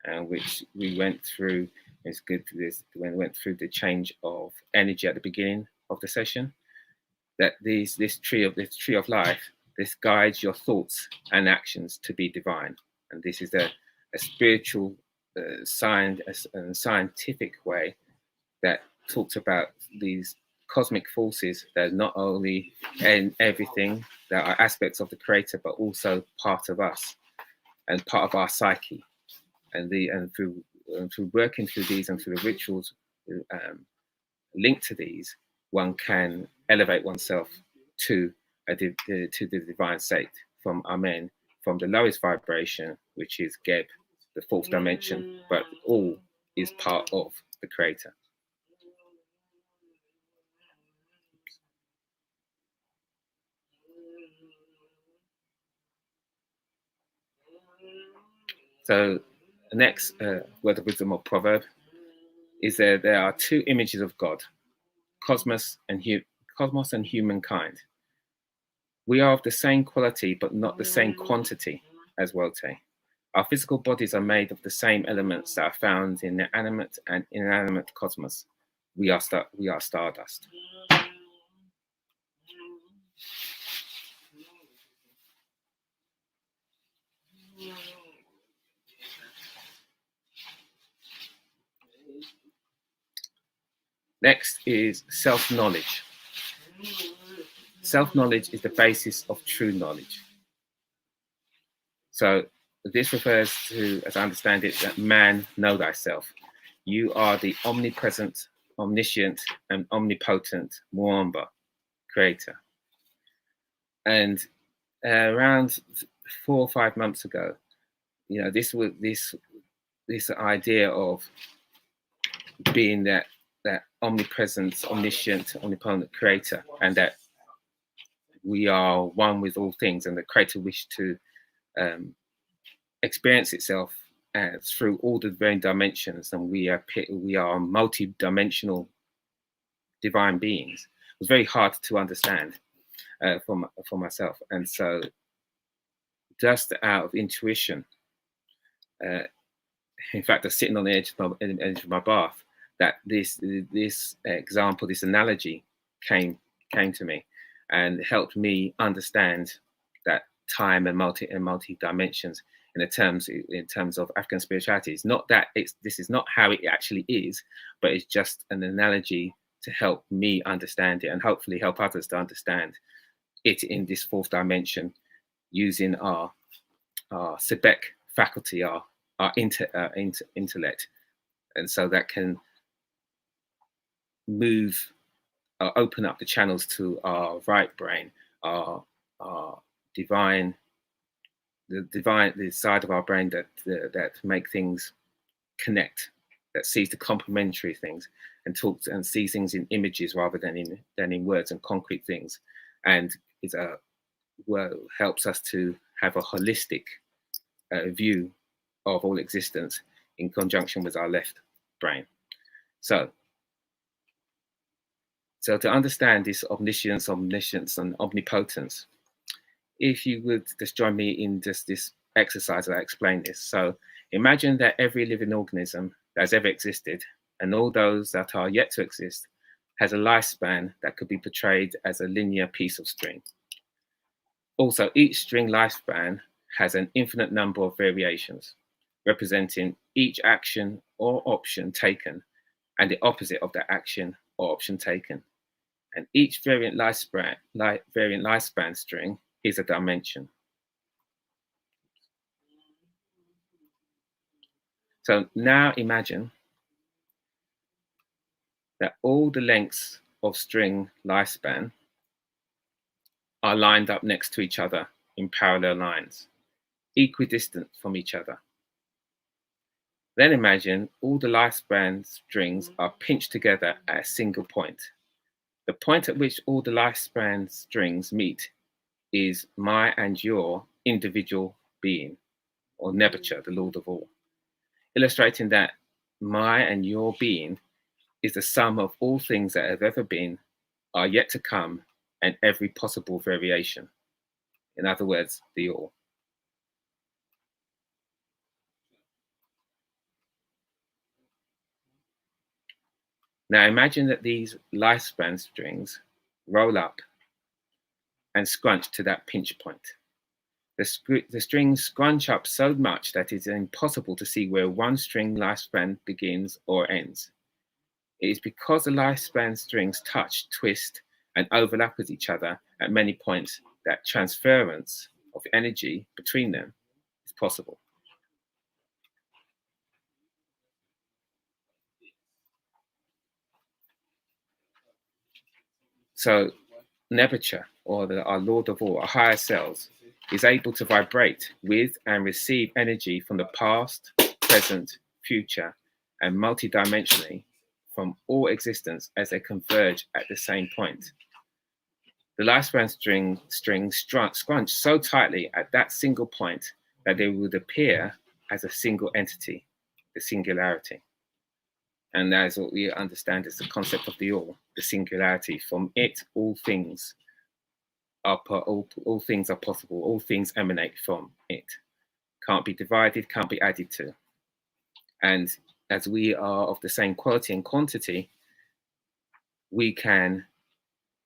and which we went through. It's good for this when we went through the change of energy at the beginning of the session. That this tree of life, this guides your thoughts and actions to be divine, and this is a spiritual, scientific way that talks about these cosmic forces that are not only in everything that are aspects of the Creator, but also part of us and part of our psyche, and through working through these and through the rituals linked to these, one can elevate oneself to the divine state from Amen, from the lowest vibration, which is Geb, the fourth dimension, but all is part of the Creator. So the next word of wisdom or proverb is there are two images of God, cosmos and humankind. We are of the same quality, but not the same quantity as Wote. Our physical bodies are made of the same elements that are found in the animate and inanimate cosmos. We are stardust. Next is self-knowledge. Self-knowledge is the basis of true knowledge. So this refers to, as I understand it, that man, know thyself. You are the omnipresent, omniscient, and omnipotent Muamba, Creator. And around 4 or 5 months ago, you know, this idea of being that omnipresent, omniscient, omnipotent Creator, and that we are one with all things, and the Creator wished to experience itself through all the varying dimensions, and we are multi-dimensional divine beings. It was very hard to understand for myself, and so just out of intuition, in fact, I was sitting on the edge of my bath, that this example, this analogy came to me and helped me understand that time and multi dimensions in terms of African spirituality. It's not that this is not how it actually is, but it's just an analogy to help me understand it and hopefully help others to understand it in this fourth dimension, using our Sebek faculty, our intellect, and so that can move, open up the channels to our right brain, our divine, the side of our brain that make things connect, that sees the complementary things, and talks and sees things in images rather than in words and concrete things, and is helps us to have a holistic view of all existence in conjunction with our left brain. So to understand this omniscience, and omnipotence, if you would just join me in just this exercise as I explain this. So imagine that every living organism that has ever existed, and all those that are yet to exist, has a lifespan that could be portrayed as a linear piece of string. Also, each string lifespan has an infinite number of variations, representing each action or option taken and the opposite of that action or option taken. And each variant lifespan string is a dimension. So now imagine that all the lengths of string lifespan are lined up next to each other in parallel lines, equidistant from each other. Then imagine all the lifespan strings are pinched together at a single point. The point at which all the lifespan strings meet is my and your individual being, or Nebuchadnezzar, the Lord of all, illustrating that my and your being is the sum of all things that have ever been, are yet to come, and every possible variation. In other words, the all. Now imagine that these lifespan strings roll up and scrunch to that pinch point. The strings scrunch up so much that it's impossible to see where one string lifespan begins or ends. It is because the lifespan strings touch, twist, and overlap with each other at many points that transference of energy between them is possible. So Nebuchadnezzar, or our Lord of all, our higher selves, is able to vibrate with and receive energy from the past, present, future, and multidimensionally from all existence as they converge at the same point. The lifespan strings scrunch so tightly at that single point that they would appear as a single entity, the singularity. And that is what we understand as the concept of the all, the singularity. From it, all things are possible. All things emanate from it. Can't be divided, can't be added to. And as we are of the same quality and quantity, we can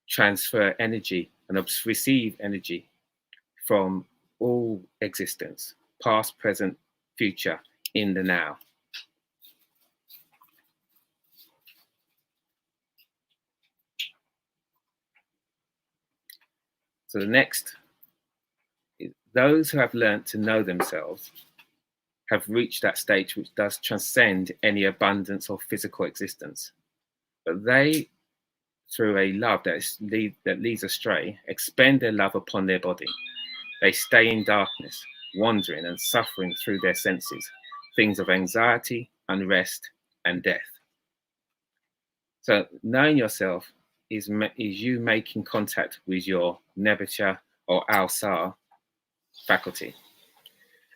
transfer energy and receive energy from all existence, past, present, future, in the now. So the next is those who have learned to know themselves have reached that stage which does transcend any abundance of physical existence. But they, through a love that leads astray, expend their love upon their body. They stay in darkness, wandering and suffering through their senses, things of anxiety, unrest, and death. So knowing yourself is you making contact with your Nebuchadnezzar or Al-Sar faculty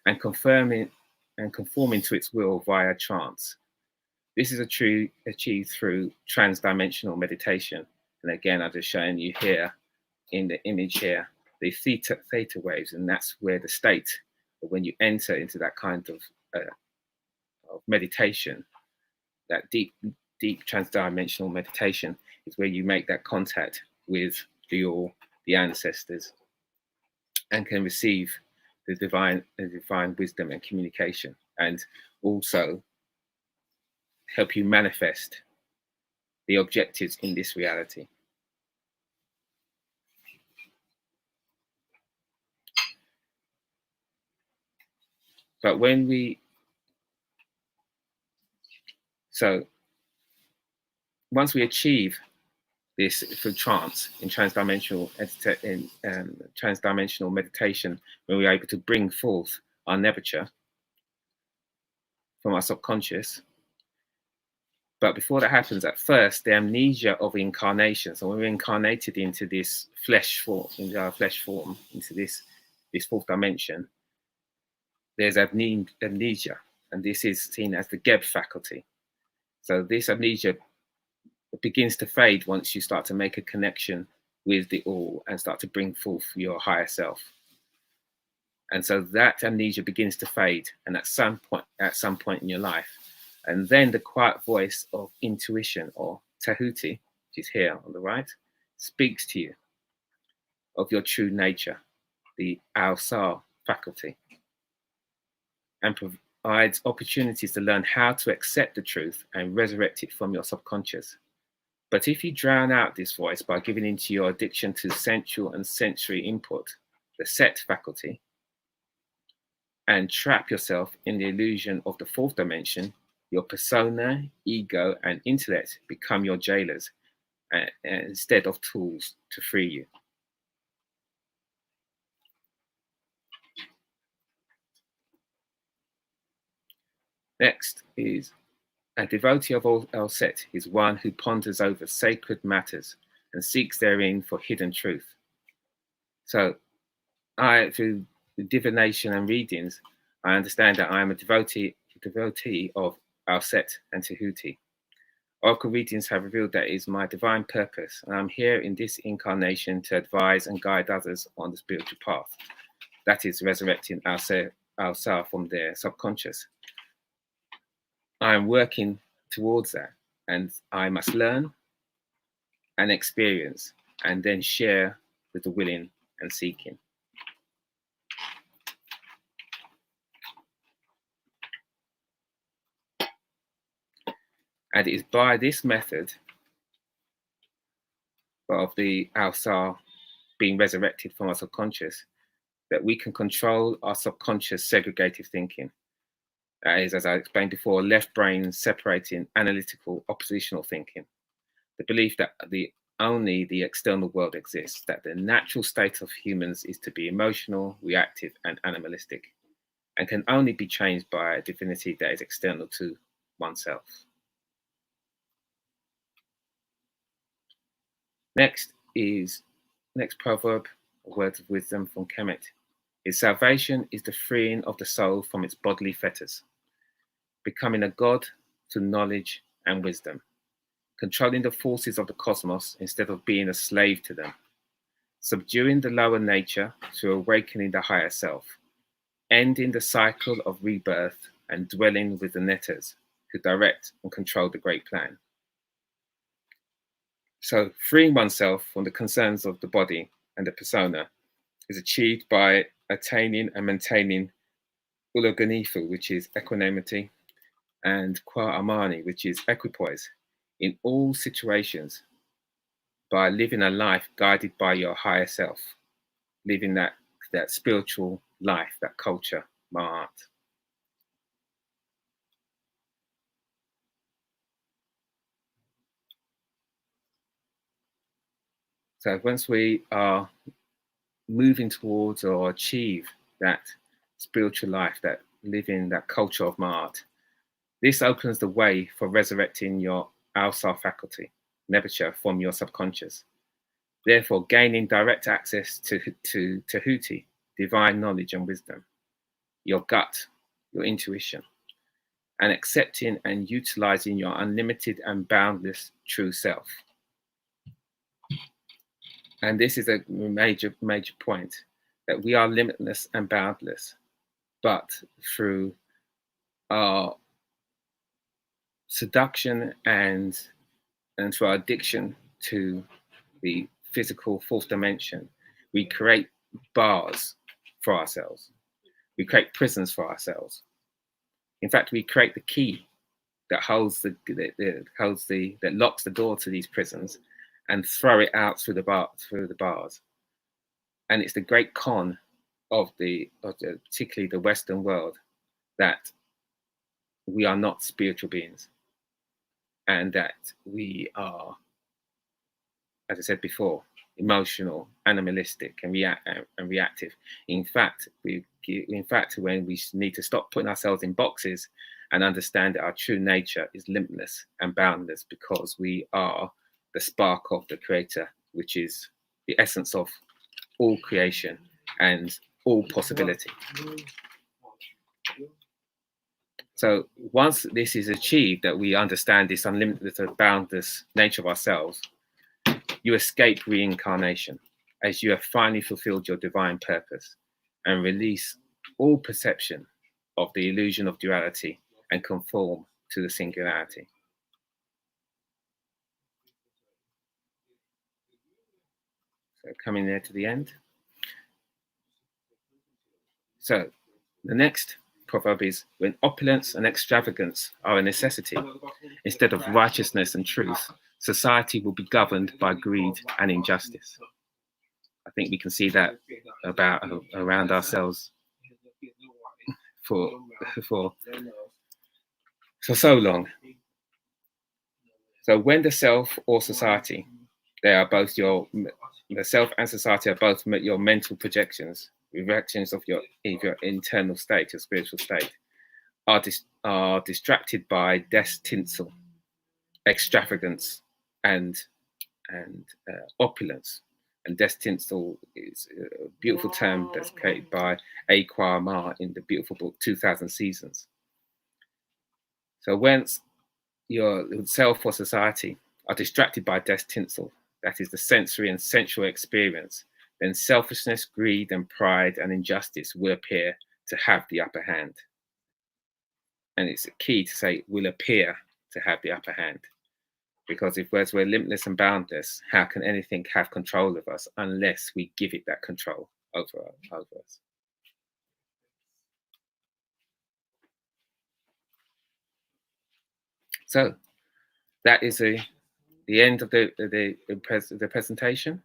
and conforming to its will via trance. This is achieved through transdimensional meditation. And again, I've just shown you here in the image here, the theta waves, and that's where the state, when you enter into that kind of meditation, that deep transdimensional meditation is where you make that contact with the all, the ancestors, and can receive the divine wisdom and communication, and also help you manifest the objectives in this reality. But once we achieve this through trance in transdimensional meditation, when we're able to bring forth our Nebuchadnezzar from our subconscious, But before that happens, at first, the amnesia of incarnation. So when we're incarnated into this flesh form, into our flesh form, into this fourth dimension, there's amnesia, and this is seen as the Geb faculty. So this amnesia begins to fade once you start to make a connection with the all and start to bring forth your higher self. And so that amnesia begins to fade, and at some point in your life, and then the quiet voice of intuition, or Tahuti, which is here on the right, speaks to you of your true nature, the Al-Sar faculty, and provides opportunities to learn how to accept the truth and resurrect it from your subconscious. But if you drown out this voice by giving into your addiction to sensual and sensory input, the Set faculty, and trap yourself in the illusion of the fourth dimension, your persona, ego, and intellect become your jailers instead of tools to free you. Next is a devotee of El Set is one who ponders over sacred matters and seeks therein for hidden truth. So through divination and readings, I understand that I am a devotee of Al Set and Tahuti. Oracle readings have revealed that it is my divine purpose, and I'm here in this incarnation to advise and guide others on the spiritual path. That is resurrecting Al-Sar from their subconscious. I am working towards that, and I must learn and experience and then share with the willing and seeking. And it is by this method of the Al-Sar being resurrected from our subconscious that we can control our subconscious segregative thinking. That is, as I explained before, left brain separating analytical oppositional thinking. The belief that only the external world exists, that the natural state of humans is to be emotional, reactive, and animalistic, and can only be changed by a divinity that is external to oneself. Next proverb, words of wisdom from Kemet, is salvation is the freeing of the soul from its bodily fetters, becoming a god through knowledge and wisdom, controlling the forces of the cosmos instead of being a slave to them, subduing the lower nature through awakening the higher self, ending the cycle of rebirth and dwelling with the netters who direct and control the great plan. So freeing oneself from the concerns of the body and the persona is achieved by attaining and maintaining Ulaganifu, which is equanimity, and Kwa Amani, which is equipoise, in all situations, by living a life guided by your higher self, living that spiritual life, that culture, Ma'at. So once we are moving towards or achieve that spiritual life, that living that culture of Ma'at, this opens the way for resurrecting your Al-Sar faculty, Nebuchadnezzar, from your subconscious. Therefore, gaining direct access to Tahuti, divine knowledge and wisdom, your gut, your intuition, and accepting and utilizing your unlimited and boundless true self. And this is a major point, that we are limitless and boundless, but through our seduction and through our addiction to the physical fourth dimension, we create bars for ourselves. We create prisons for ourselves. In fact, we create the key that holds that locks the door to these prisons, and throw it out through the bars. And it's the great con of particularly the Western world, that we are not spiritual beings, and that we are, as I said before, emotional, animalistic, and reactive. In fact, when we need to stop putting ourselves in boxes and understand that our true nature is limitless and boundless because we are the spark of the Creator, which is the essence of all creation and all possibility. So once this is achieved, that we understand this unlimited, boundless nature of ourselves, you escape reincarnation as you have finally fulfilled your divine purpose and release all perception of the illusion of duality and conform to the singularity. So coming there to the end. So the next proverb is, when opulence and extravagance are a necessity, instead of righteousness and truth, society will be governed by greed and injustice. I think we can see that around ourselves for so long. So when the self or society, they are both the self and society are both your mental projections, reflections of your internal state, your spiritual state, are distracted by death's tinsel, extravagance, and opulence. And death's tinsel is a beautiful term that's created by A. Kwama in the beautiful book 2000 Seasons. So once your self or society are distracted by death's tinsel, that is the sensory and sensual experience, then selfishness, greed, and pride and injustice will appear to have the upper hand. And it's key to say will appear to have the upper hand. Because if we're limitless and boundless, how can anything have control of us unless we give it that control over us? So that is the end of the presentation.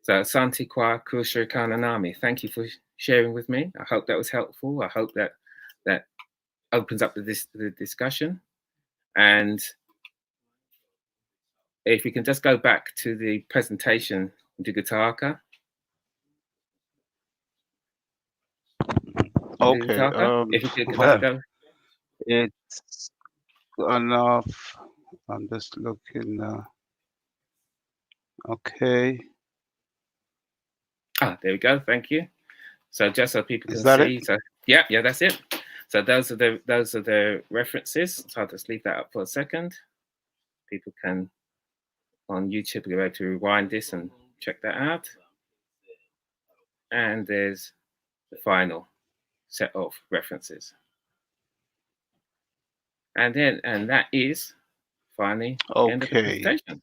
So Santi Kwa Kushirikananami, thank you for sharing with me. I hope that was helpful. I hope that opens up the discussion. And if we can just go back to the presentation, Digitaka. Okay. If you could go. It's enough. I'm just looking. Okay. Ah, there we go. Thank you. So just so people can see. It? So yeah, that's it. So those are the references. So I'll just leave that up for a second. People can on YouTube go able to rewind this and check that out. And there's the final set of references. And that is finally the end of the presentation.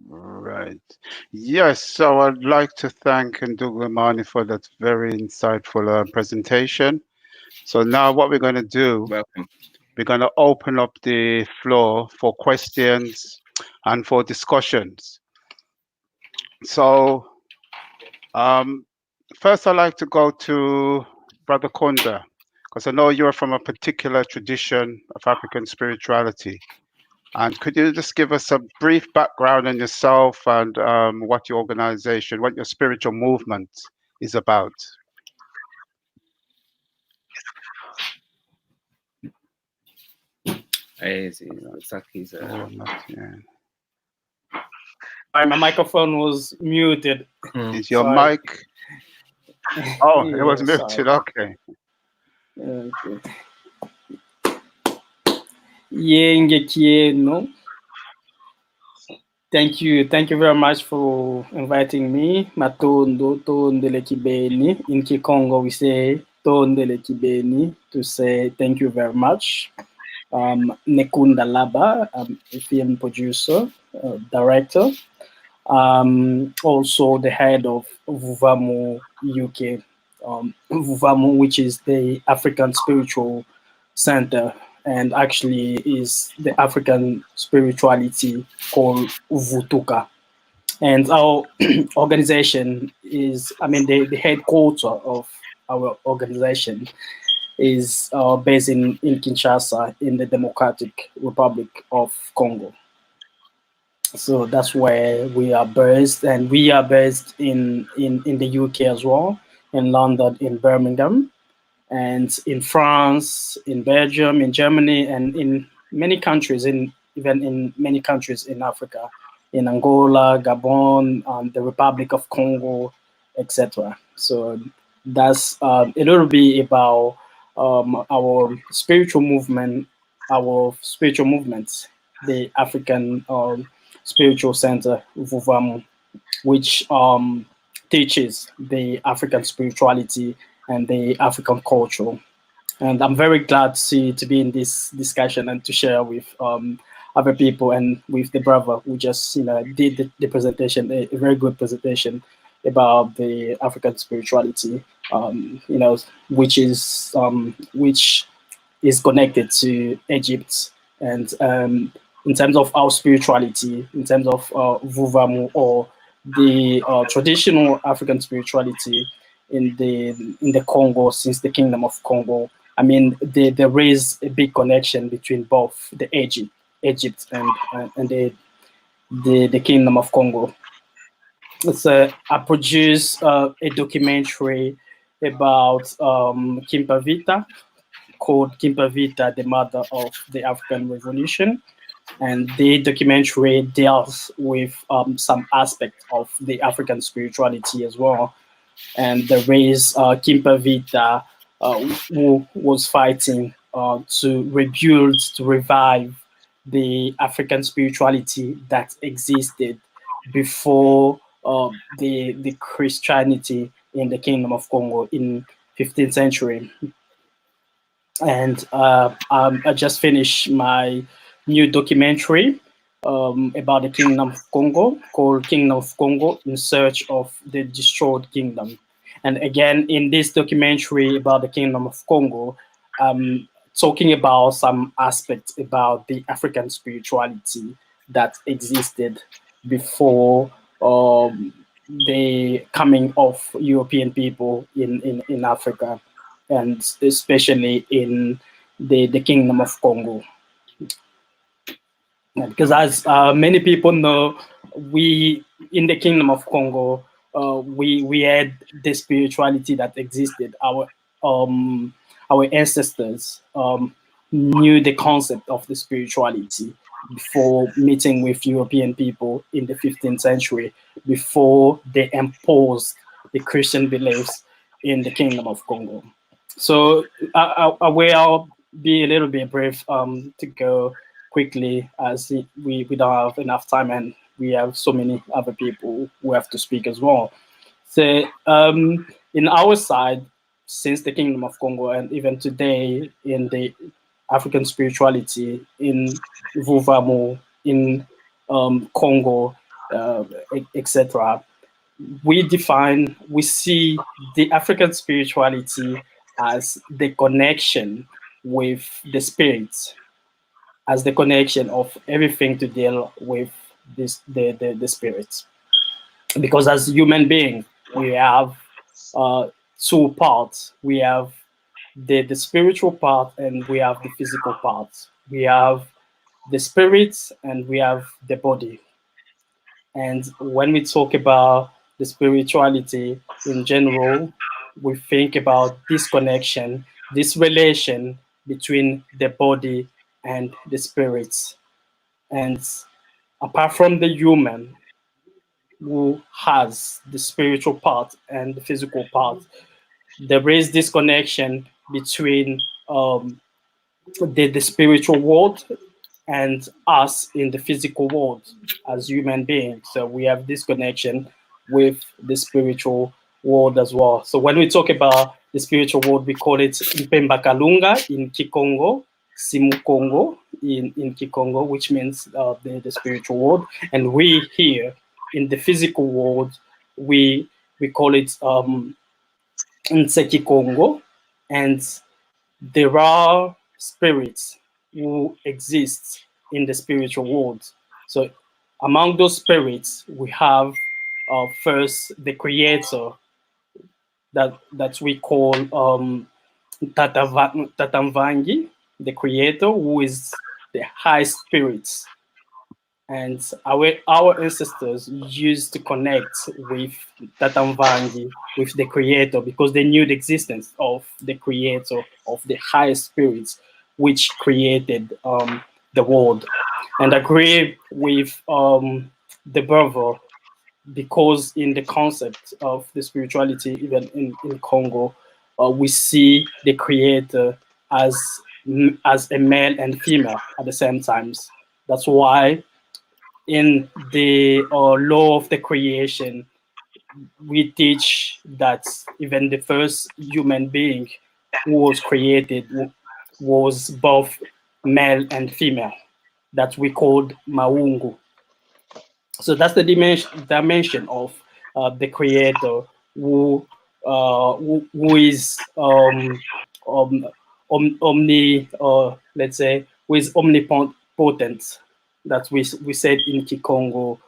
Right. Yes. So I'd like to thank Ndugwe for that very insightful presentation. So now what we're going to do, we're going to open up the floor for questions and for discussions. So first I'd like to go to Brother Kunda, because I know you're from a particular tradition of African spirituality. And could you just give us a brief background on yourself and what your organization, what your spiritual movement is about? Looks like he's my microphone was muted. Is your mic? Oh, it was muted. Sorry. Okay. No. Thank you very much for inviting me. Matondo Tondele Kibeni. In Kikongo we say Tondele Kibeni to say thank you very much. Nekunda Laba, I'm a film producer, director. Also the head of Vuvamu UK. Vuvamu, which is the African Spiritual Center, and actually is the African spirituality called Vutuka. And our organization is, the headquarters of our organization is based in Kinshasa, in the Democratic Republic of Congo. So that's where we are based, and we are based in the UK as well. in London, in Birmingham, and in France, in Belgium, in Germany, and in many countries, even in many countries in Africa, in Angola, Gabon, the Republic of Congo, etc. So that's a little bit about our spiritual movement, the African Spiritual Center, Vuvamu, which teaches the African spirituality and the African culture. And I'm very glad to be in this discussion and to share with other people and with the brother who just did the presentation, a very good presentation about the African spirituality, which is connected to Egypt. And in terms of our spirituality, in terms of Vuvamu, or the traditional African spirituality in the Congo, since the Kingdom of Congo, I mean, there is a big connection between both the Egypt and the Kingdom of Congo. I produced a documentary about Kimpavita, called Kimpavita, the Mother of the African Revolution. And the documentary deals with some aspects of the African spirituality as well. And there is Kimpavita, who was fighting to rebuild, to revive the African spirituality that existed before the Christianity in the Kingdom of Congo in 15th century. And I just finished my new documentary about the Kingdom of Congo, called Kingdom of Congo in Search of the Destroyed Kingdom. And again, in this documentary about the Kingdom of Congo, talking about some aspects about the African spirituality that existed before the coming of European people in Africa, and especially in the Kingdom of Congo. Because as many people know, we in the Kingdom of Congo, we had the spirituality that existed. Our ancestors knew the concept of the spirituality before meeting with European people in the 15th century, before they imposed the Christian beliefs in the Kingdom of Congo. So I will be a little bit brief to go quickly, as we don't have enough time and we have so many other people who have to speak as well. So in our side, since the Kingdom of Congo and even today in the African spirituality in Vuvamu, in Congo, etc., we see the African spirituality as the connection with the spirit, as the connection of everything to deal with the spirit. Because as human beings, we have two parts. We have the spiritual part and we have the physical part. We have the spirit and we have the body. And when we talk about the spirituality in general, we think about this connection, this relation between the body and the spirit. And apart from the human who has the spiritual part and the physical part, there is this connection between the spiritual world and us in the physical world as human beings. So we have this connection with the spiritual world as well. So when we talk about the spiritual world, we call it Mpemba Kalunga in Kikongo, Simu Congo in Kikongo, which means the spiritual world. And we here in the physical world, we call it Nseki Congo. And there are spirits who exist in the spiritual world. So among those spirits, we have first the creator that we call Tatamvangi, the creator, who is the high spirit And our ancestors used to connect with Tatamvangi, with the creator, because they knew the existence of the creator, of the highest spirits, which created the world. And agree with the brother, because in the concept of the spirituality, even in Congo, we see the creator as a male and female at the same times. That's why in the law of the creation, we teach that even the first human being who was created was both male and female, that we called Maungu. So that's the dimension of the creator who is omni, let's say, who is omnipotent, that we said in Kikongo,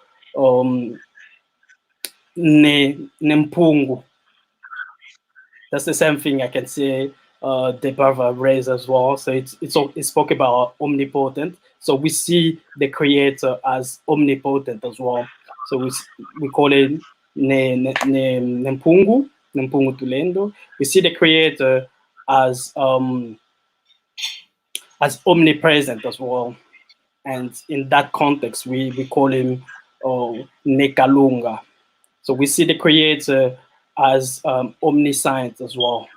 Nempungu. That's the same thing I can say the brother raised as well. So it spoke about omnipotent. So we see the creator as omnipotent as well. So we call it Nempungu Tulendo. We see the creator as omnipresent as well. And in that context, we call him Nekalunga. So we see the creator as omniscient as well.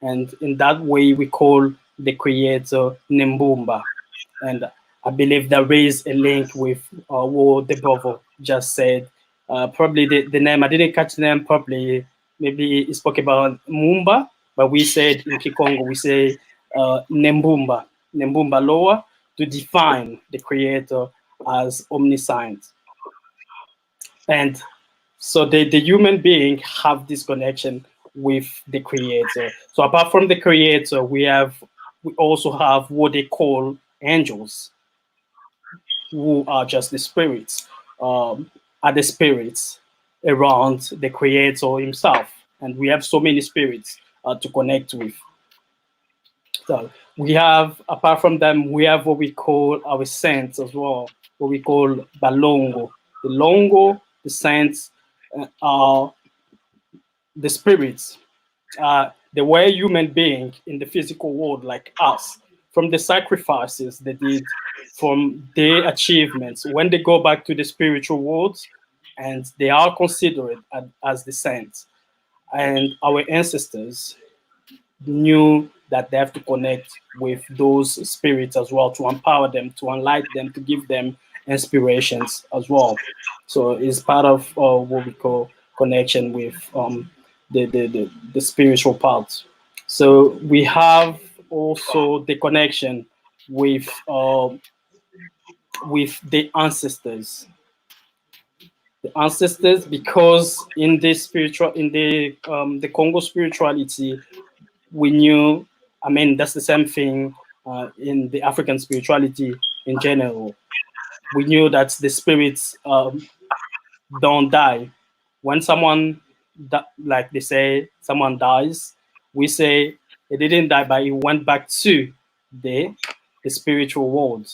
And in that way, we call the creator Nimbumba. And I believe there is a link with what the brother just said. Probably the name, I didn't catch the name properly. Maybe he spoke about Mumba, but we said in Kikongo, we say Nembumba Loa, to define the creator as omniscient. And so the human being have this connection with the creator. So apart from the creator, we also have what they call angels, who are just the spirits, are the spirits around the creator himself. And we have so many spirits to connect with. So we have, apart from them, we have what we call our saints as well, what we call Balongo. The Longo, the saints, are the spirits. They were human beings in the physical world like us. From the sacrifices they did, from their achievements, when they go back to the spiritual world, and they are considered as the saints. And our ancestors knew that they have to connect with those spirits as well, to empower them, to enlighten them, to give them inspirations as well. So it's part of what we call connection with the spiritual part. So we have also the connection with the ancestors. The ancestors, because in the Congo spirituality, we knew, I mean, that's the same thing in the African spirituality in general. We knew that the spirits don't die. When someone, like they say, someone dies, we say they didn't die, but he went back to the spiritual world.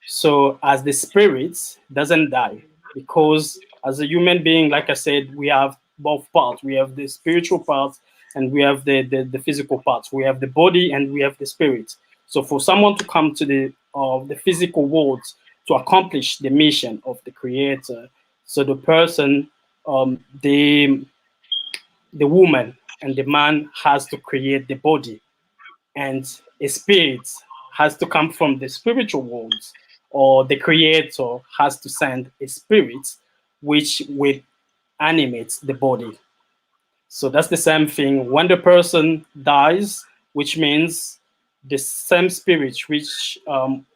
So as the spirit doesn't die, because as a human being, like I said, we have both parts. We have the spiritual part and we have the physical parts. We have the body and we have the spirit. So for someone to come to the physical world to accomplish the mission of the creator, so the person, the woman and the man has to create the body, and a spirit has to come from the spiritual world, or the creator has to send a spirit which will animate the body. So that's the same thing when the person dies, which means the same spirit which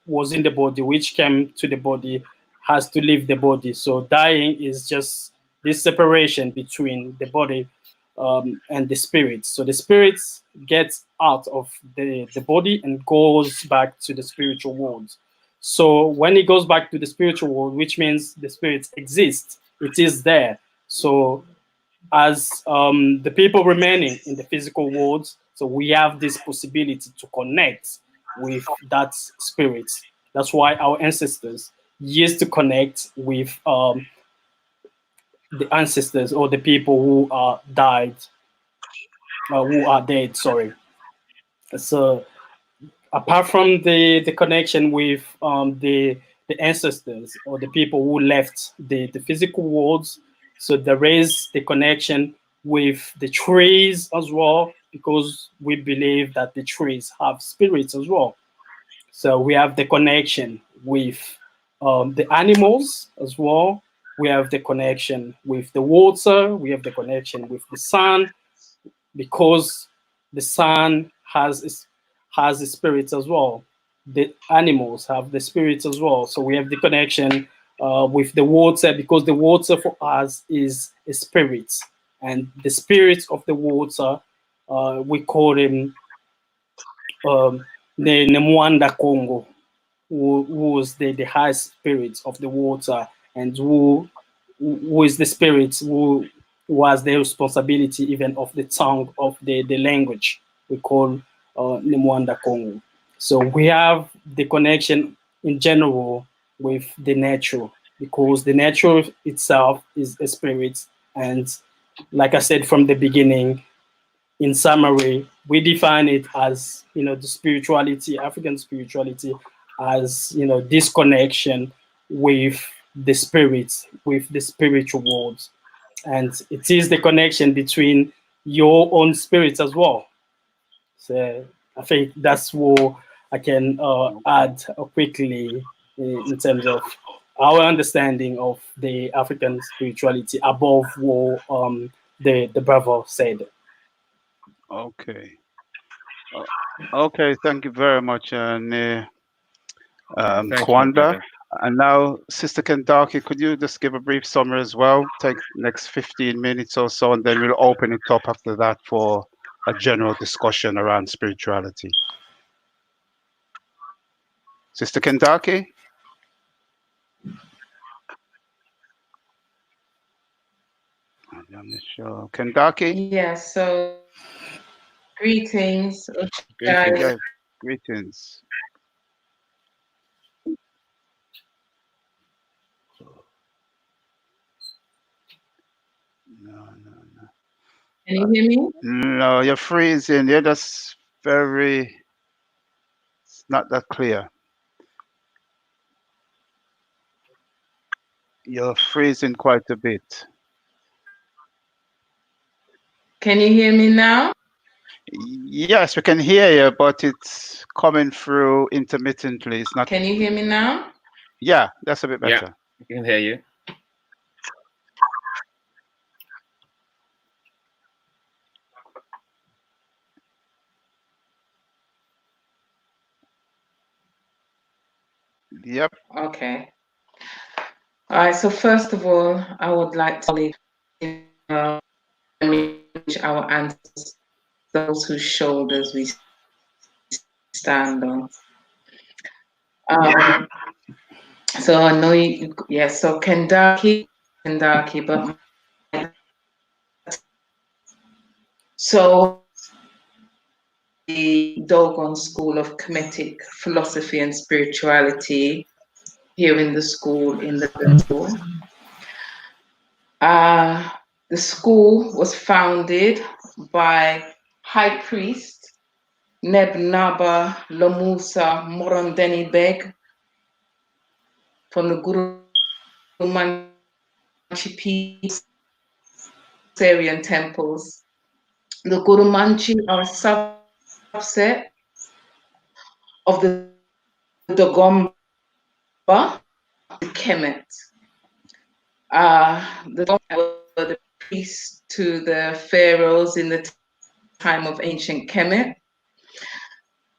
was in the body, which came to the body, has to leave the body. So dying is just this separation between the body and the spirit. So the spirit gets out of the body and goes back to the spiritual world. So when it goes back to the spiritual world, which means the spirit exists, it is there. So as the people remaining in the physical world, so we have this possibility to connect with that spirit. That's why our ancestors used to connect with the ancestors or the people who are died, who are dead. Sorry. So apart from the connection with the ancestors or the people who left the physical worlds, so there is the connection with the trees as well, because we believe that the trees have spirits as well. So we have the connection with the animals as well. We have the connection with the water. We have the connection with the sun, because the sun has a spirit as well. The animals have the spirits as well. So we have the connection with the water, because the water for us is a spirit, and the spirit of the water, we call him the Nemwanda Congo, who was the high spirit of the water, and who is the spirit who was the responsibility even of the tongue of the language we call Nemwanda Congo. So we have the connection in general with the nature, because the nature itself is a spirit. And like I said from the beginning, in summary, we define it as, the spirituality, African spirituality, as, this connection with the spirit, with the spiritual world. And it is the connection between your own spirit as well. So I think that's what I can add quickly in terms of our understanding of the African spirituality above what the brother said. Okay. Okay, thank you very much, Thank you, Kwanda. brother. And now, Sister Kendaki, could you just give a brief summary as well? Take next 15 minutes or so, and then we'll open it up after that for a general discussion around spirituality. Sister Kendaki? I'm not sure. Kendaki? Yes, so greetings. Greetings. Yes, greetings. No. Can you hear me? No, you're freezing. You're just it's not that clear. You're freezing quite a bit. Can you hear me now? Yes, we can hear you, but it's coming through intermittently. It's not. Can you hear me now? Yeah, that's a bit better. Yeah, I can hear you. Yep. Okay. All right. So first of all, I would like to acknowledge our ancestors, those whose shoulders we stand on. So I know you. Yes. So Kendaki, but so the Dogon School of Kemetic Philosophy and Spirituality here in the school, in the school. The school was founded by High Priest Neb Naba Lomusa Morondeni Beg from the Guru Manchi Peace Syrian temples. The Guru Manchi are a subset of the Dagomba, the Kemet. The Dagomba were the priests to the pharaohs in the time of ancient Kemet.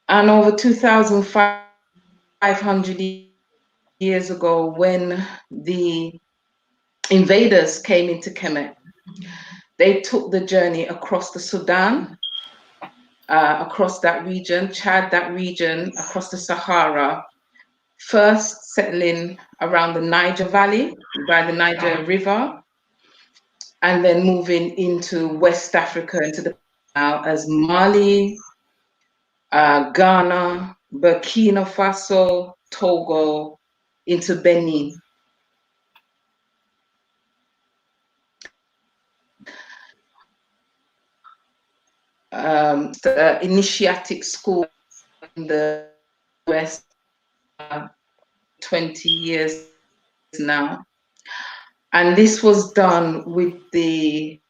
And over 2,500 years ago, when the invaders came into Kemet, they took the journey across the Sudan, across that region, Chad, that region, across the Sahara, first settling around the Niger Valley, by the Niger River, and then moving into West Africa, into the as Mali, Ghana, Burkina Faso, Togo, into Benin. The initiatic school in the West, 20 years now. And this was done with the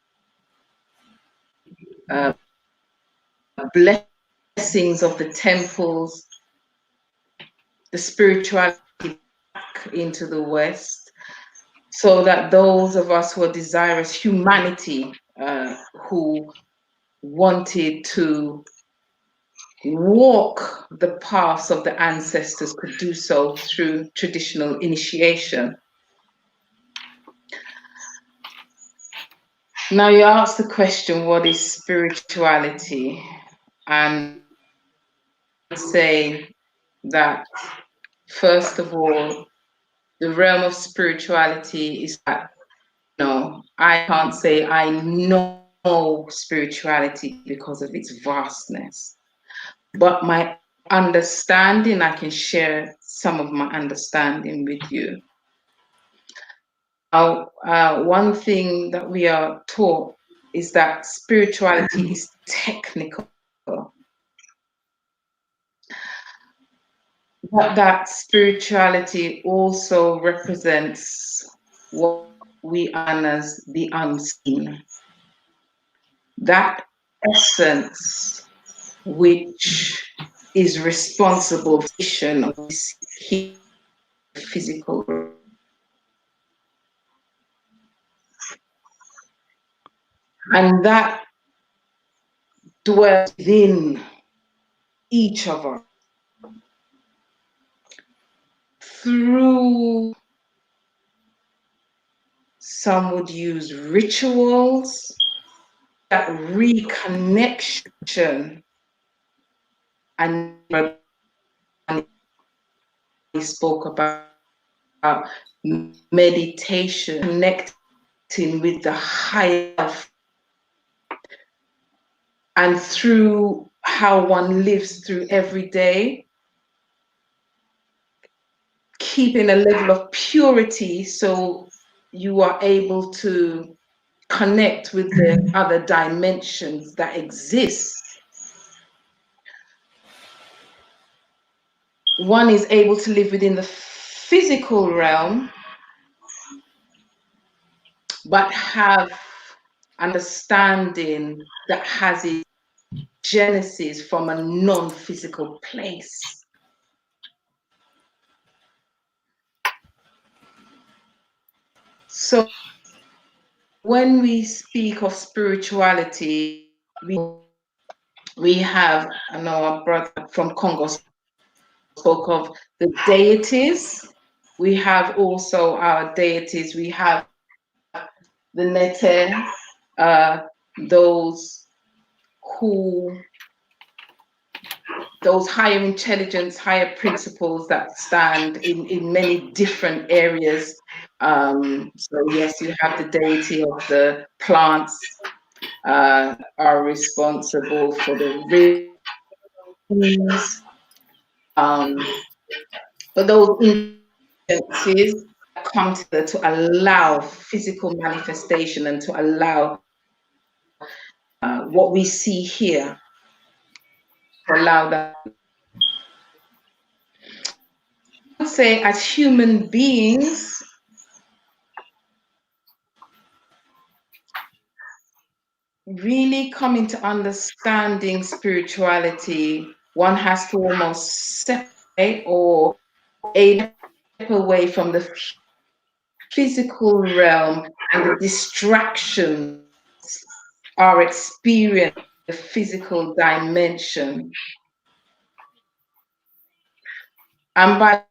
blessings of the temples, the spirituality back into the West, so that those of us who are desirous, humanity, who wanted to walk the paths of the ancestors could do so through traditional initiation. Now you ask the question, what is spirituality? And I say that, first of all, the realm of spirituality is that, I can't say I know spirituality because of its vastness, but my understanding, I can share some of my understanding with you. One thing that we are taught is that spirituality is technical, but that spirituality also represents what we honor as the unseen. That essence which is responsible for the physical. And that dwells within each of us through, some would use rituals, that reconnection, and he spoke about meditation, connecting with the higher, and through how one lives through every day, keeping a level of purity so you are able to connect with the other dimensions that exist. One is able to live within the physical realm, but have understanding that has its genesis from a non-physical place. So when we speak of spirituality, we have, I know our brother from Congo spoke of the deities. We have also our deities. We have the Nete, those higher intelligence, higher principles that stand in many different areas. So yes, you have the deity of the plants, are responsible for the rings, but those influences come together to allow physical manifestation and to allow what we see here, to allow that. I would say as human beings, really coming to understanding spirituality, one has to almost separate or step away from the physical realm and the distractions are experienced in the physical dimension. And by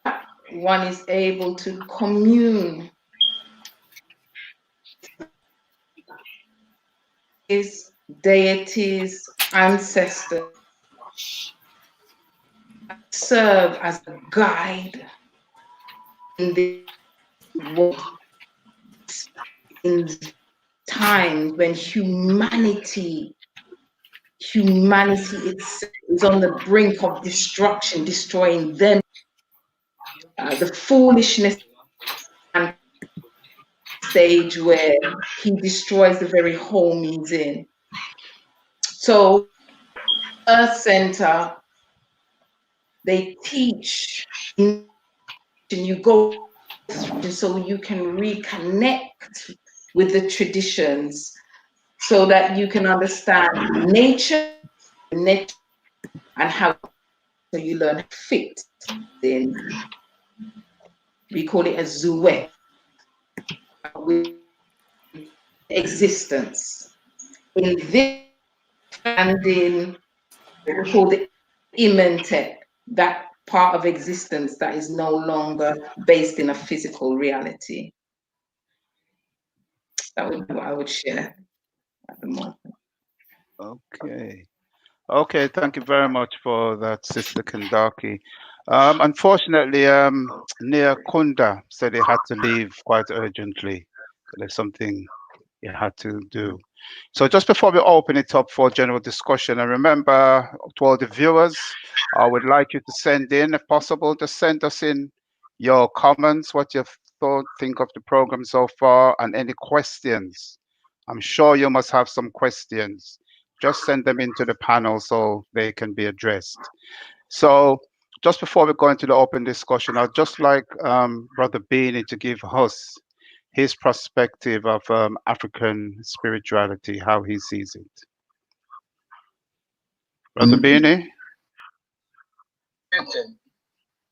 that, one is able to commune with deities, ancestors, serve as a guide in the world, in times when humanity itself is on the brink of destruction, destroying them. the foolishness stage where he destroys the very home he's in. So, Earth Center, they teach, and you go through so you can reconnect with the traditions, so that you can understand nature, and how you learn to fit in. We call it a zuet, with existence. In this, and in what we call the imentet, that part of existence that is no longer based in a physical reality. That would be what I would share at the moment. Okay. Okay, thank you very much for that, Sister Kandaki. Unfortunately, Nia Kunda said he had to leave quite urgently. There's something he had to do. So just before we open it up for general discussion, and remember to all the viewers, I would like you to send in, if possible, to send us in your comments, what you think of the program so far, and any questions. I'm sure you must have some questions. Just send them into the panel so they can be addressed. So just before we go into the open discussion, I'd just like Brother Beanie to give us his perspective of African spirituality, how he sees it. Brother Beanie?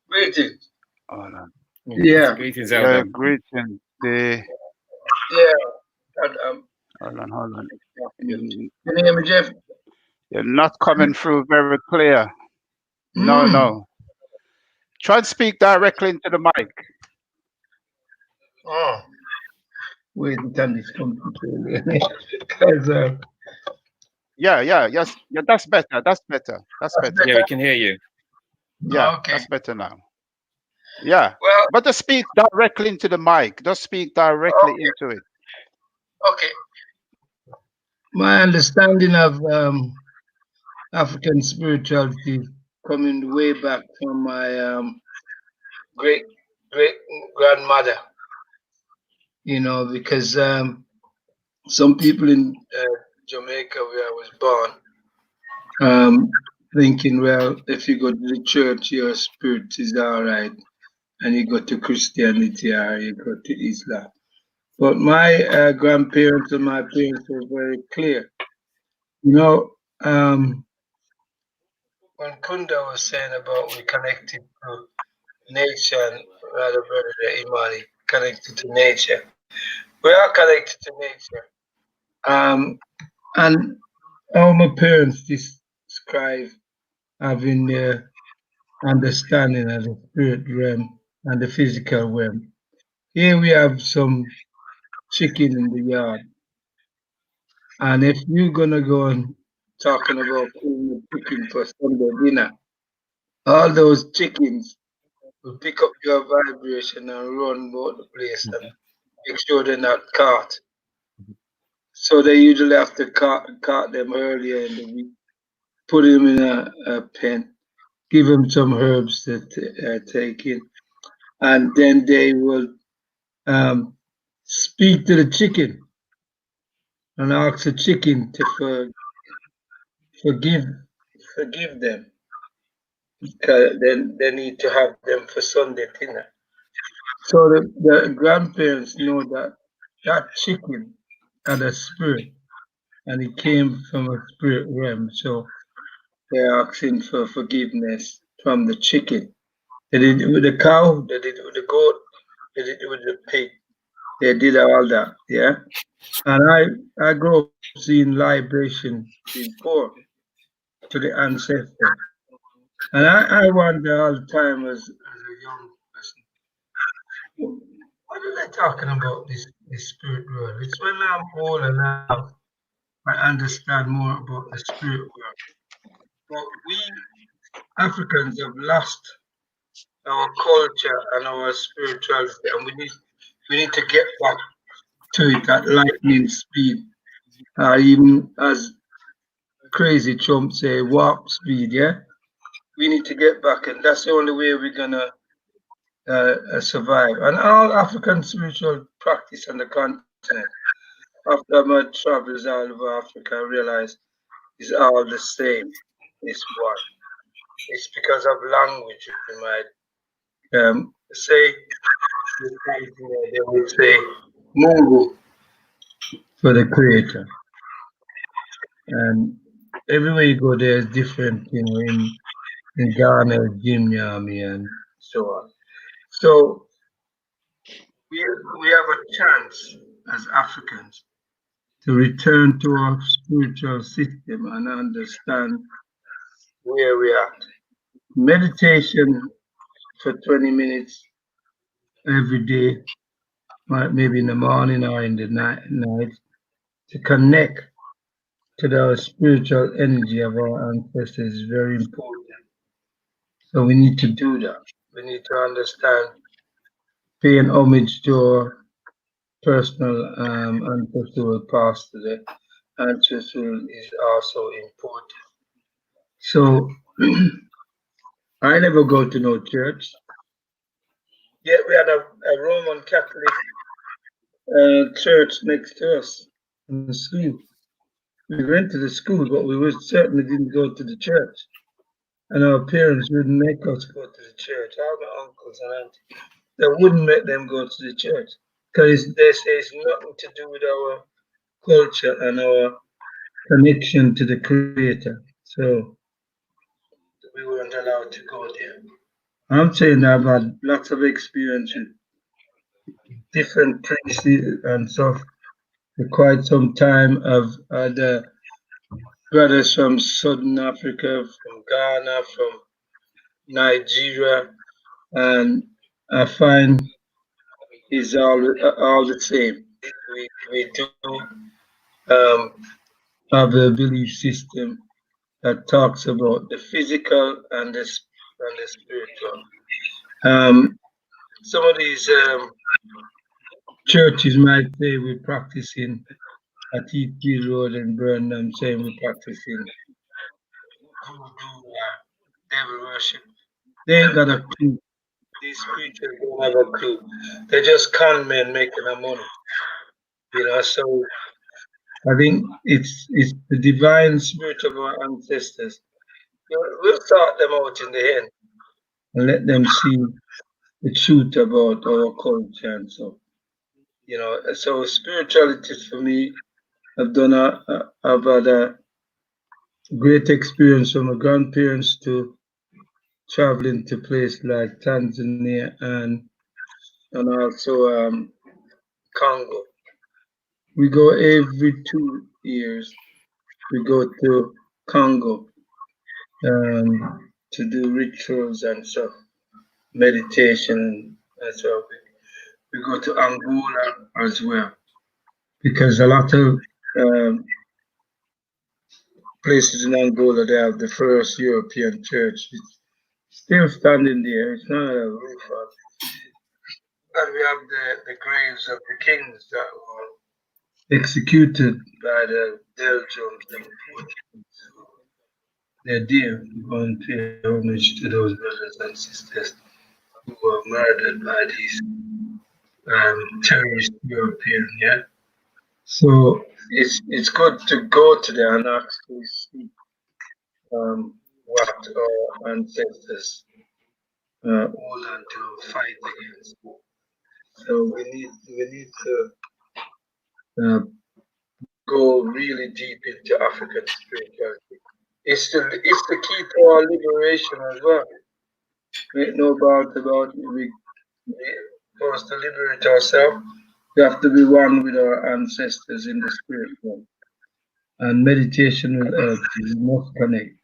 Greetings. Hold on. Yeah. Greetings, Yeah, Elder. greetings. Yeah. Hold on. Can you hear me, Jeff? You're not coming through very clear. No. Try and speak directly into the mic. Oh. Wait until this computer. Because Yes, that's better. Yeah, we can hear you. Yeah, okay. that's better now. Yeah, Well, but just speak directly into the mic. Just speak directly into it. okay. My understanding of African spirituality coming way back from my great grandmother, because some people in Jamaica, where I was born, thinking, well, if you go to the church, your spirit is all right, and you go to Christianity or you go to Islam. But my grandparents and my parents were very clear. When Kunda was saying about we connected to nature, and rather brother Imani connected to nature, we are connected to nature. And all my parents describe having the understanding of the spirit realm and the physical realm. Here we have some chicken in the yard. And if you're gonna go and talking about killing the chicken for Sunday dinner, all those chickens will pick up your vibration and run about the place and make sure they're not caught. So they usually have to caught them earlier in the week, put them in a pen, give them some herbs to take in, and then they will speak to the chicken and ask the chicken to forgive them. Then they need to have them for Sunday dinner. So the grandparents know that chicken had a spirit, and it came from a spirit realm. So they're asking for forgiveness from the chicken. They did it with the cow, they did it with the goat, they did it with the pig. They did all that, yeah. And I grew up seeing libation being poured to the ancestor. And I wonder all the time as a young person, what are they talking about this spirit world? It's when I'm old enough I understand more about the spirit world. But we Africans have lost our culture and our spirituality, and we need to get back to it at lightning speed, even as crazy Trump say, warp speed. Yeah, we need to get back, and that's the only way we're gonna survive. And all African spiritual practice on the continent, after my travels all over Africa, I realized is all the same. It's one. It's because of language. You might say, they would say Mungu for the creator. And everywhere you go, there's different, in Ghana, Jim Yami, and so on. So we have a chance as Africans to return to our spiritual system and understand where we are. Meditation for 20 minutes every day, maybe in the morning or in the night, to connect to the spiritual energy of our ancestors is very important. So we need to do that. We need to understand paying homage to our personal ancestral past to the ancestral is also important. So I never go to no church. Yet we had a Roman Catholic church next to us in the school. We went to the school, but we certainly didn't go to the church. And our parents wouldn't make us go to the church. All my uncles and aunties, they wouldn't make them go to the church because they say it's nothing to do with our culture and our connection to the Creator. So we weren't allowed to go there. I'm saying I've had lots of experience with different priests and stuff for quite some time. I've had brothers from Southern Africa, from Ghana, from Nigeria, and I find it's all the same. We do have a belief system that talks about the physical and the spiritual. Some of these churches might say we're practicing at E.T. Road and Burnham, saying we're practicing voodoo, devil worship. They ain't got a clue. These preachers don't have a clue. They're just con men making their money. So I think it's the divine spirit of our ancestors. We'll sort them out in the end and let them see the truth about our culture and so. So spirituality for me, I've had a great experience from my grandparents to traveling to places like Tanzania and also Congo. We go every 2 years. We go to Congo to do rituals and stuff, meditation and so. We go to Angola as well because a lot of places in Angola they have the first European church. It's still standing there. It's not a roof on. And we have the graves of the kings that were executed by the Belgians and Portuguese. They're there. We go and pay homage to those brothers and sisters who were murdered by these terrorist European, yeah. So it's good to go to there and actually see what our ancestors all had to fight against. So we need to go really deep into African spirituality. It's the key to our liberation as well. Make no doubt about it. For us to liberate ourselves, we have to be one with our ancestors in the spirit world. And meditation will help you. You must connect.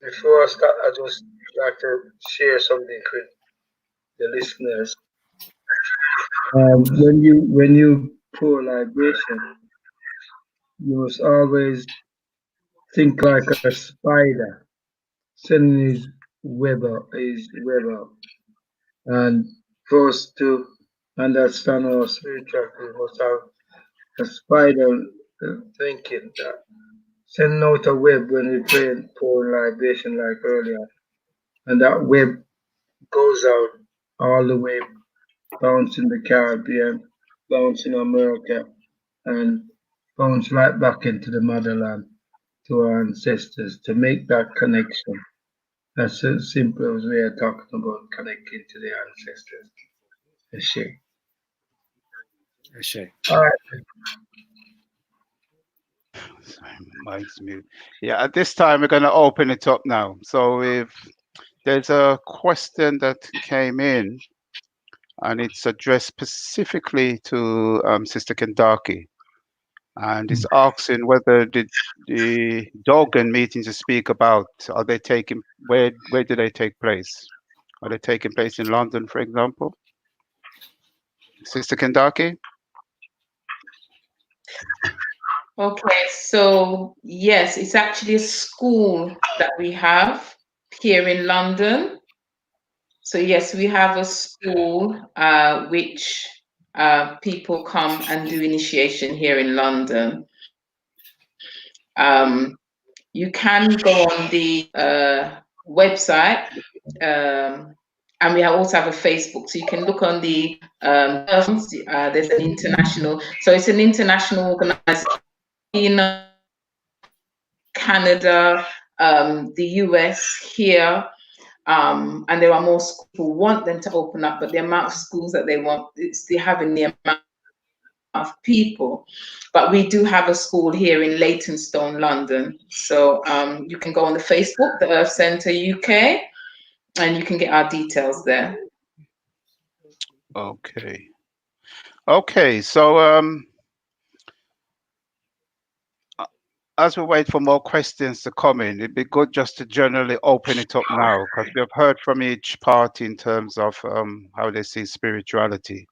Before I start, I just like to share something with the listeners. When you pour libation, you must always think like a spider sending his web out. And for us to understand our spirituality, we must have a spider thinking that sending out a web when we pray and pour libation like earlier, and that web goes out all the way bounce in the Caribbean, bounce in America, and bounce right back into the motherland to our ancestors to make that connection. That's as simple as we are talking about connecting to the ancestors. Ashe. Ashe. All right. Sorry, mic's mute. Yeah, at this time we're going to open it up now. So if there's a question that came in, and it's addressed specifically to Sister Kendaki, and it's asking whether the Dogon meetings you speak about, are they taking, where do they take place? Are they taking place in London, for example? Sister Kendaki? Okay, so yes, it's actually a school that we have here in London. So yes, we have a school which people come and do initiation here in London. You can go on the website, and we also have a Facebook, so you can look on the there's an international, so it's an international organization in Canada, the US, here, and there are more schools who want them to open up, but the amount of schools that they want, they having the amount of people. But we do have a school here in Leytonstone, London. So you can go on the Facebook, the Earth Centre UK, and you can get our details there. Okay. Okay, so as we wait for more questions to come in, it'd be good just to generally open it up now, because we have heard from each party in terms of how they see spirituality.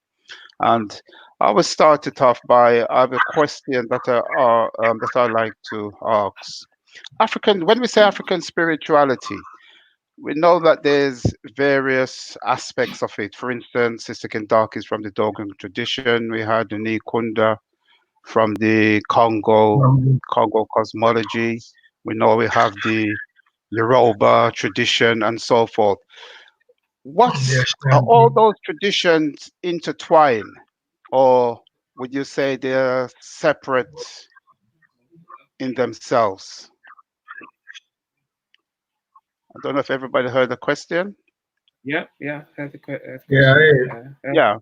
And I will start it off by, I have a question that I like to ask. When we say African spirituality, we know that there's various aspects of it. For instance, Sister Kendaki is from the Dogon tradition. We had the Nikunda from the Congo cosmology. We know we have the Yoruba tradition and so forth. Are all those traditions intertwined, or would you say they're separate in themselves? I don't know if everybody heard the question. Yeah, heard the question. Yeah.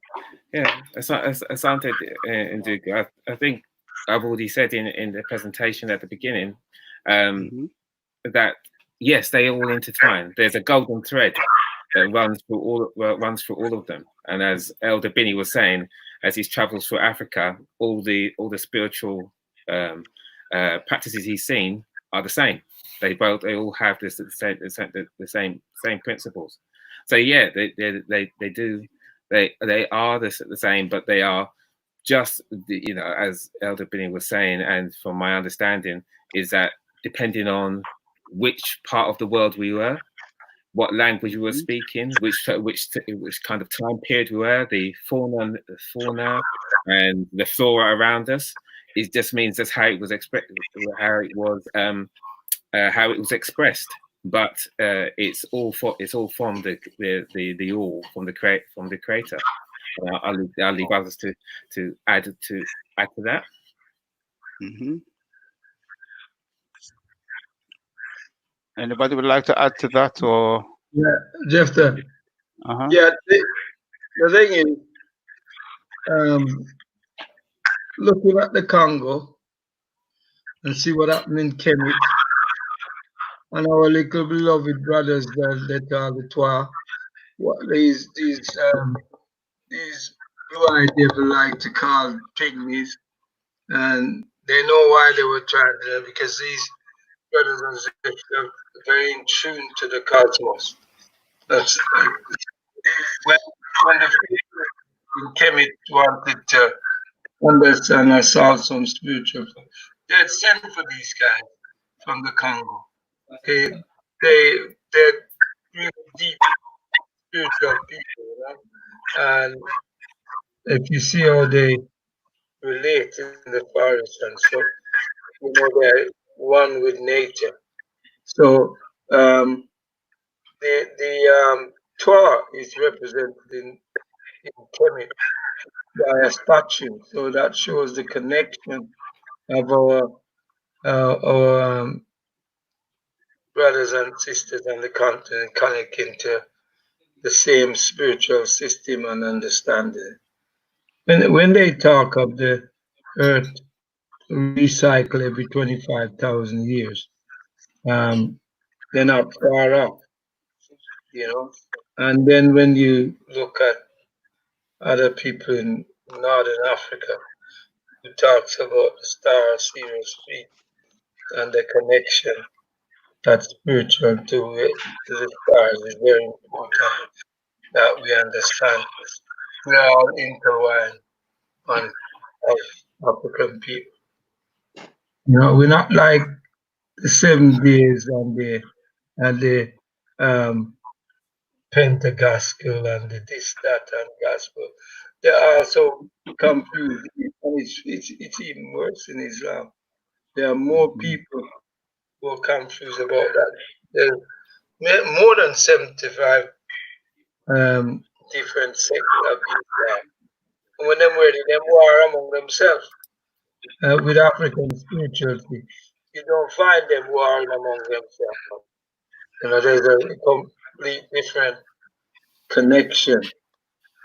Asante Ndugu. I think I've already said in the presentation at the beginning that yes, they all intertwine. There's a golden thread that runs through all of them. And as Elder Binny was saying, as he travels through Africa, all the spiritual practices he's seen are the same. They all have the same principles. So yeah, they are the same, but they are just, as Elder Binny was saying, and from my understanding, is that depending on which part of the world we were, what language we were speaking, which kind of time period we were, the fauna and the flora around us, it just means that's how it was expressed, how it was expressed. But it's all from the all from the creator. I'll leave others to add to that. Anybody would like to add to that, or? Yeah, Jeff. Yeah, the thing is, looking at the Congo and see what happened in Kemet, and our little beloved brothers that are the Twa, what these blue-eyed devil like to call pygmies, and they know why they were trying to, because these brothers and sisters are very in tune to the cosmos. That's when the people in Kemet wanted to understand and solve some spiritual, they had sent for these guys from the Congo. They're really deep spiritual people, and if you see how they relate in the forest and so, they're one with nature. So the Twa is represented in Kemet by a statue, so that shows the connection of our brothers and sisters on the continent connecting to the same spiritual system and understanding. When they talk of the earth recycle every 25,000 years, they're not far off, you know. And then when you look at other people in Northern Africa, who talks about the star Sirius feet and the connection that's spiritual to the stars is very important that we understand. We are all intertwined on African people. You know, we're not like the 7 days and the Pentecostal and the this, that, and gospel. They are also confused, and it's even worse in Islam. There are more people who are confused about that. There's more than 75 different sects of Islam. And when them ready, them war among themselves. With African spirituality, you don't find them warring among themselves. You know, there's a complete different connection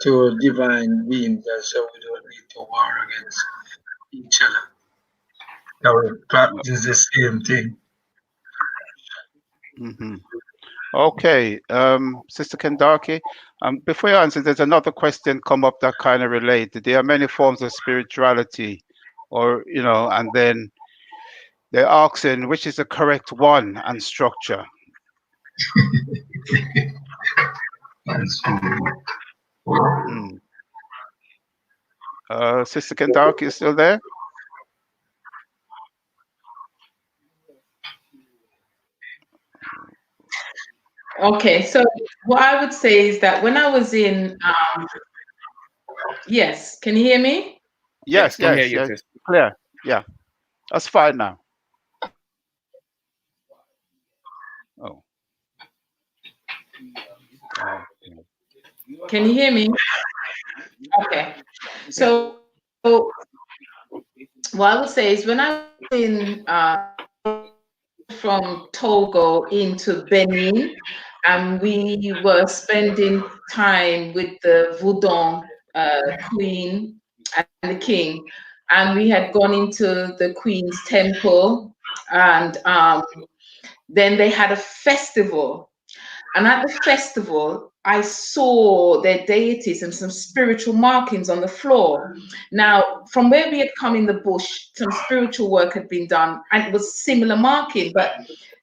to a divine being, and so we don't need to war against each other. That we practice the same thing. Okay, Sister Kendaki, before you answer, there's another question come up that kind of related. There are many forms of spirituality, or, you know, and then they're asking which is the correct one and structure. Sister Kendaki, is still there? Okay, so what I would say is that when I was in, yes, can you hear me? Yes, yes, clear. Yeah, that's fine now. Oh. Can you hear me? Okay. So what I would say is when I was in from Togo into Benin, and we were spending time with the Voudon queen and the king, and we had gone into the queen's temple, and then they had a festival. And at the festival, I saw their deities and some spiritual markings on the floor. Now, from where we had come in the bush, some spiritual work had been done, and it was similar marking, but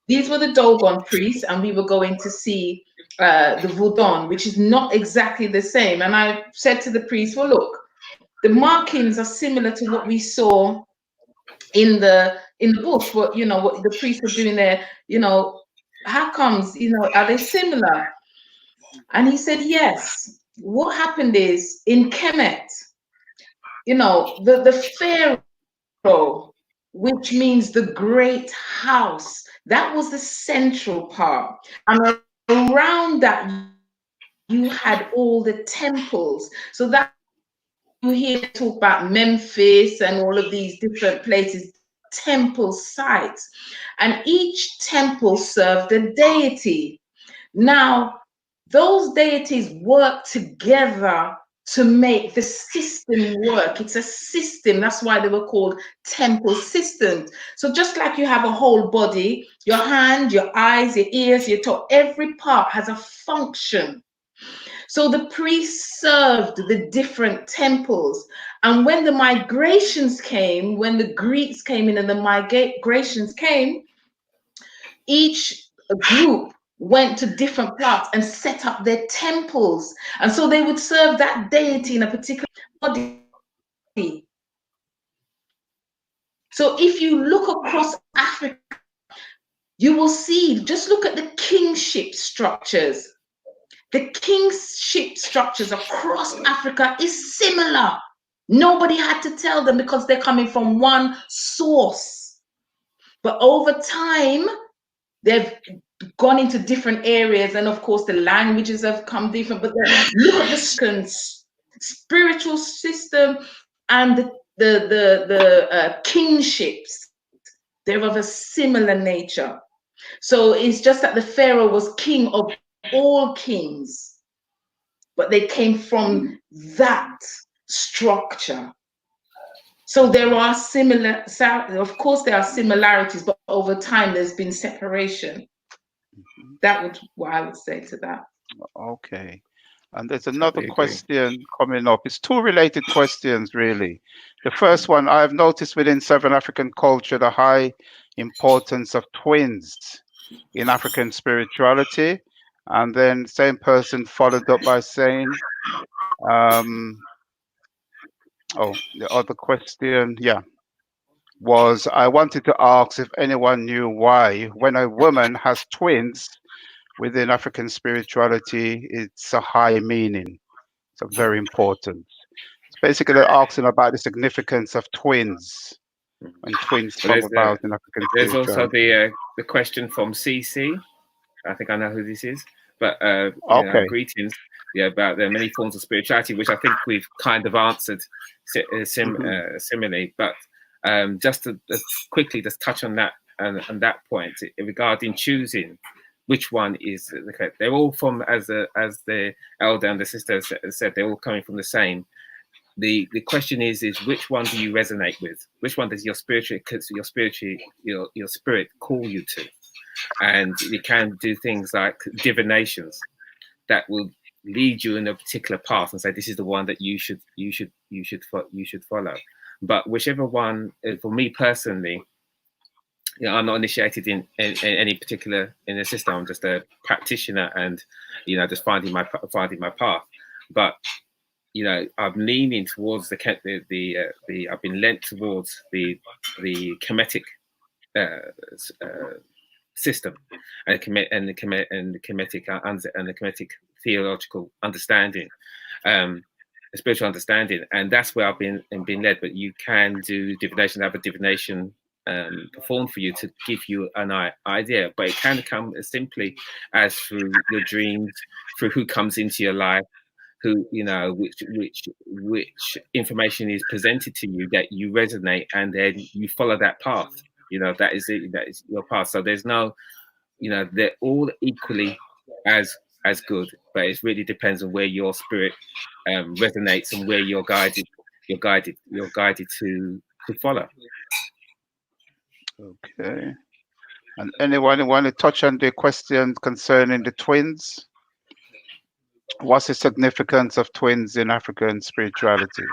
these were the Dogon priests, and we were going to see the Voudon, which is not exactly the same. And I said to the priest, well, look, the markings are similar to what we saw in the bush, what the priests were doing there, how comes, are they similar? And he said, yes. What happened is in Kemet, the pharaoh, which means the great house, that was the central part. And around that, you had all the temples. So that you hear talk about Memphis and all of these different places, temple sites, and each temple served a deity. Now, those deities work together to make the system work. It's a system. That's why they were called temple systems. So just like you have a whole body, your hand, your eyes, your ears, your toe, every part has a function. So the priests served the different temples. And when the migrations came, when the Greeks came in and the migrations came, each group went to different parts and set up their temples. And so they would serve that deity in a particular body. So if you look across Africa, you will see, just look at the kingship structures. The kingship structures across Africa is similar. Nobody had to tell them because they're coming from one source. But over time, they've gone into different areas, and of course the languages have come different, but look at the spiritual system and the kingships. They're of a similar nature. So it's just that the Pharaoh was king of all kings, but they came from that structure. So there are of course there are similarities, but over time there's been separation. That would what I would say to that. Okay. And there's another question coming up. It's two related questions, really. The first one, I've noticed within Southern African culture the high importance of twins in African spirituality. And then same person followed up by saying, the other question, was I wanted to ask if anyone knew why, when a woman has twins within African spirituality, it's a high meaning. It's very important. It's basically asking about the significance of twins when twins come about in African there's spirituality. also the question from CC. I think I know who this is, but okay. Greetings. About the many forms of spirituality, which I think we've kind of answered similarly. But just to quickly just touch on that and that point regarding choosing which one is the correct. They're all from, as the elder and the sister said, they're all coming from the same. The question is which one do you resonate with? Which one does your spirit call you to? And you can do things like divinations that will lead you in a particular path and say this is the one that you should follow. But whichever one, for me personally, I'm not initiated in any particular in a system. I'm just a practitioner, and just finding my path. But I'm leaning towards I've been lent towards the Kemetic system and the Kemetic theological understanding, spiritual understanding, and that's where I've been led. But you can do divination, have a divination performed for you to give you an idea, but it can come as simply as through your dreams, through who comes into your life, who which information is presented to you that you resonate, and then you follow that path. That is your path. So there's no, they're all equally as good, but it really depends on where your spirit resonates and where you're guided to follow. Okay. And anyone want to touch on the question concerning the twins? What's the significance of twins in African spirituality?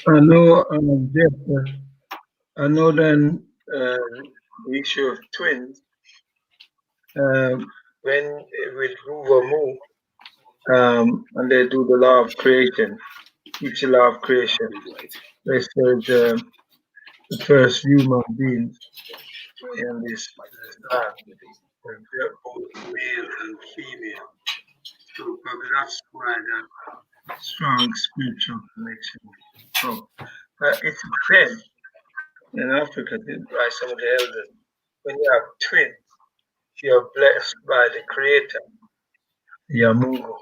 I know, Jeff, I know then the issue of twins, when with Hoover and they do the law of creation, each law of creation, they said the first human beings in this land, they're both male and female. So probably that's why that strong spiritual connection. So it's said in Africa by some of the elders, when you have twins, you're blessed by the Creator, Yamungu.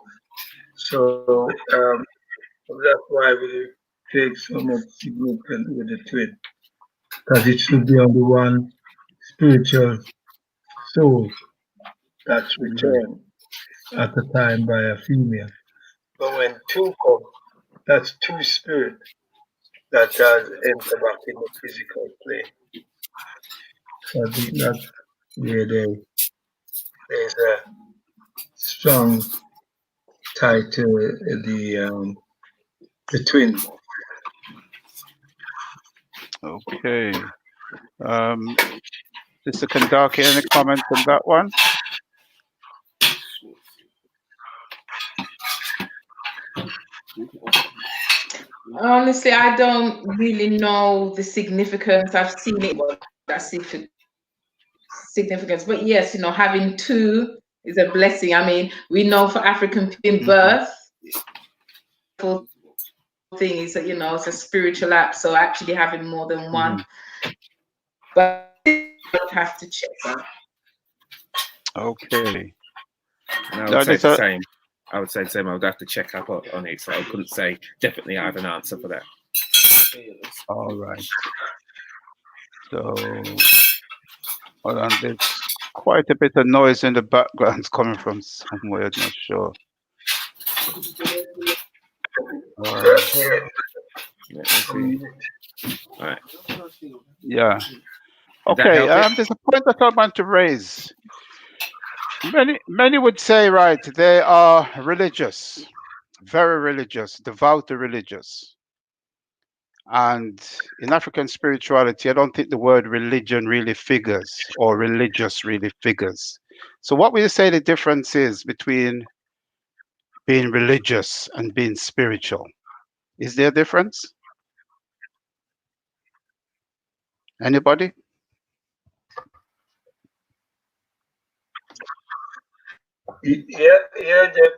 So that's why we take so much significance with the twin, because it should be on the one spiritual soul that's returned at the time by a female. But when two come, that's two spirits that has entered back in the physical plane. So I think that's where there's a strong tie to the twin. Okay. Mr. Kandaki, any comments on that one? Honestly, I don't really know the significance. I've seen it, but that's significance. But yes, having two is a blessing. I mean, we know for African birth, thing is that it's a spiritual act. So actually having more than one but I would have to check that. Okay. And I No, would say there's the a- same. I would say the same. I would have to check up on it, so I couldn't say definitely I have an answer for that. All right. So, hold on. There's quite a bit of noise in the background coming from somewhere. I'm not sure. Let me see. All right. Yeah. Did that Okay. help it? There's a point that I want to raise. Many would say, right, they are religious, very religious, devoutly religious. And in African spirituality, I don't think the word religion really figures or religious really figures. So, what would you say the difference is between being religious and being spiritual? Is there a difference? Anybody? Yeah, Jeff.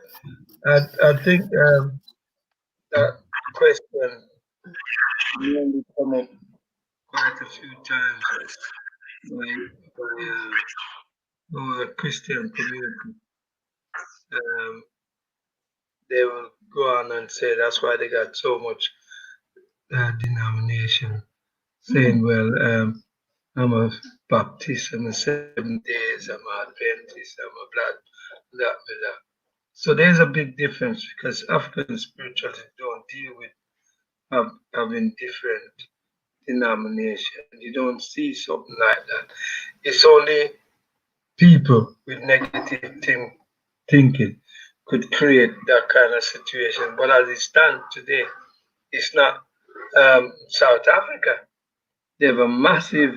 I think that question really come up quite a few times by our Christian community. They will go on and say that's why they got so much denomination, saying, well, I'm a Baptist, I'm a Seventh Days, I'm a Adventist, I'm a blah, blah, blah. So there's a big difference because African spirituality don't deal with having different denominations. You don't see something like that. It's only people with negative thinking could create that kind of situation. But as it stands today, it's not. South Africa, they have a massive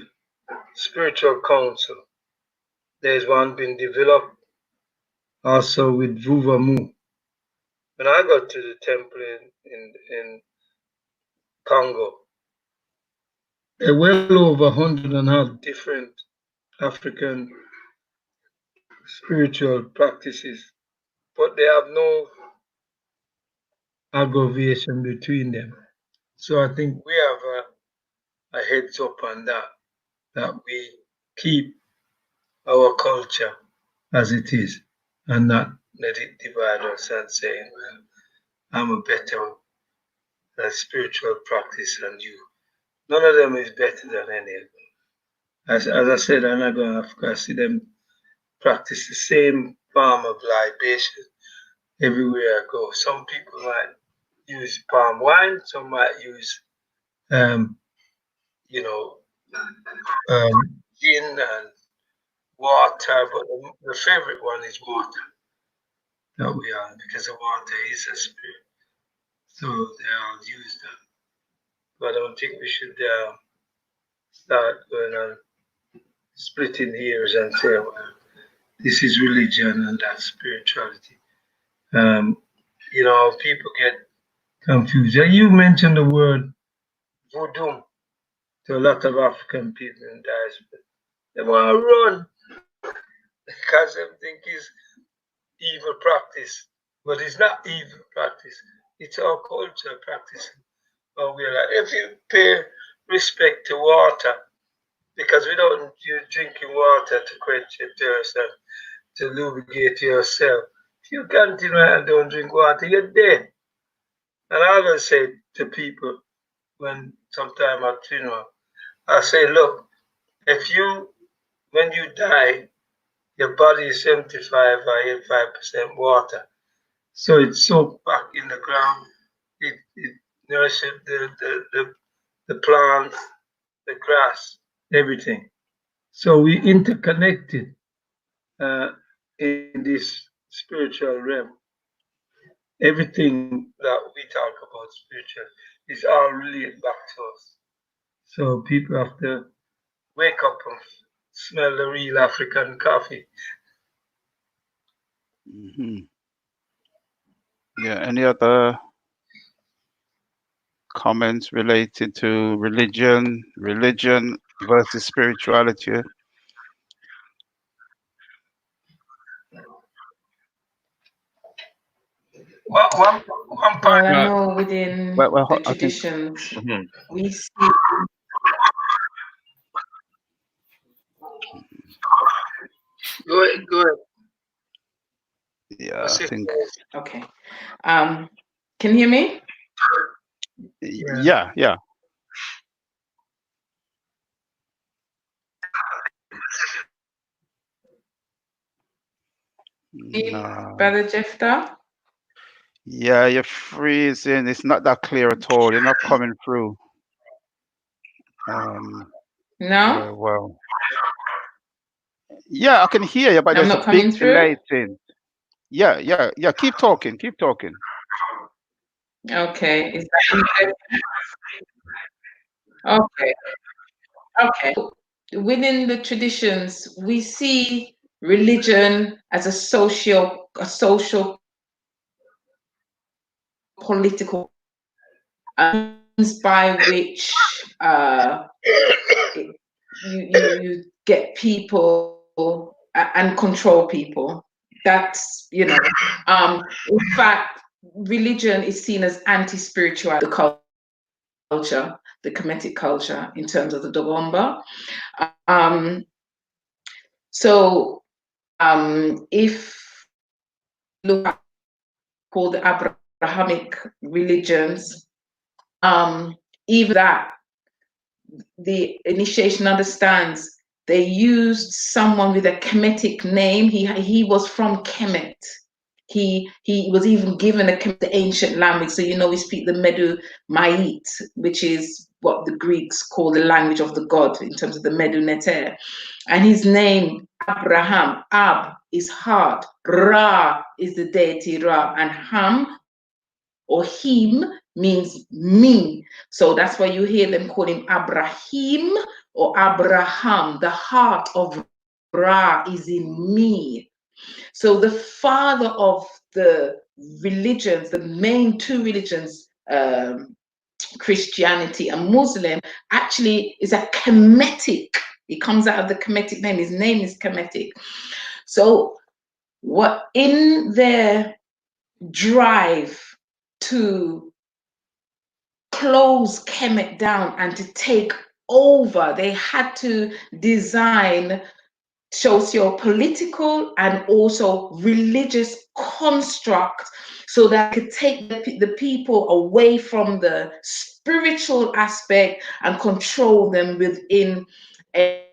spiritual council. There's one being developed also with Vuvamu. When I go to the temple in Congo, there are well over 100 different African spiritual practices, but they have no aggravation between them. So I think we have a heads up on that we keep our culture as it is and not let it divide us and saying, well, I'm a better spiritual practice than you. None of them is better than any of them. As I said, I'm not going to Africa, I see them practice the same form of libation everywhere I go. Some people might use palm wine, some might use, you know, gin and water, but the favorite one is water that we are because the water is a spirit. So they all use that. But I don't think we should start going on splitting hairs and say, well, this is religion and that's spirituality. People get confused. You mentioned the word voodoo to a lot of African people in diaspora. They want to run because they think it's evil practice. But it's not evil practice. It's our culture practicing. But we're like, if you pay respect to water, because we don't use drinking water to quench your thirst and to lubricate yourself. If you continue and don't drink water, you're dead. And I always say to people when sometime at funeral, I say, look, when you die, your body is 75 or 85% water. So it's soaked back in the ground. It nourishes the plants, the grass, everything. So we interconnected in this spiritual realm. Everything that we talk about spiritual is all related back to us. So people have to wake up and smell the real African coffee. Mm-hmm. Yeah. Any other comments related to religion versus spirituality? One Well, part. I know within Well, the I think. traditions, Mhm. we see Go ahead. Yeah, I think. Okay. Can you hear me? Yeah, yeah. No. Brother Jefta? Yeah, you're freezing. It's not that clear at all. You're not coming through. No? Well. Yeah, I can hear you, but I'm there's not a big coming through? delay thing. Yeah, yeah, yeah. Keep talking. Keep talking. Okay. Is that okay. Okay. Within the traditions, we see religion as a social, political means by which you get people and control people. That's, you know, in fact, religion is seen as anti-spiritual, the culture, the Kemetic culture, in terms of the Dogomba. If you look at called the Abrahamic religions, even that the initiation understands they used someone with a Kemetic name. He was from Kemet. He was even given the ancient language. So you know we speak the Medu Mait, which is what the Greeks call the language of the god in terms of the Medu Neter. And his name, Abraham, Ab is heart, Ra is the deity Ra, and Ham or him means me. So that's why you hear them call him Abraham or Abraham. The heart of Ra is in me. So the father of the religions, the main two religions, Christianity and Muslim, actually is a Kemetic. He comes out of the Kemetic name. His name is Kemetic. So what in their drive to close Kemet down and to take over, they had to design socio-political and also religious construct so that could take the people away from the spiritual aspect and control them within a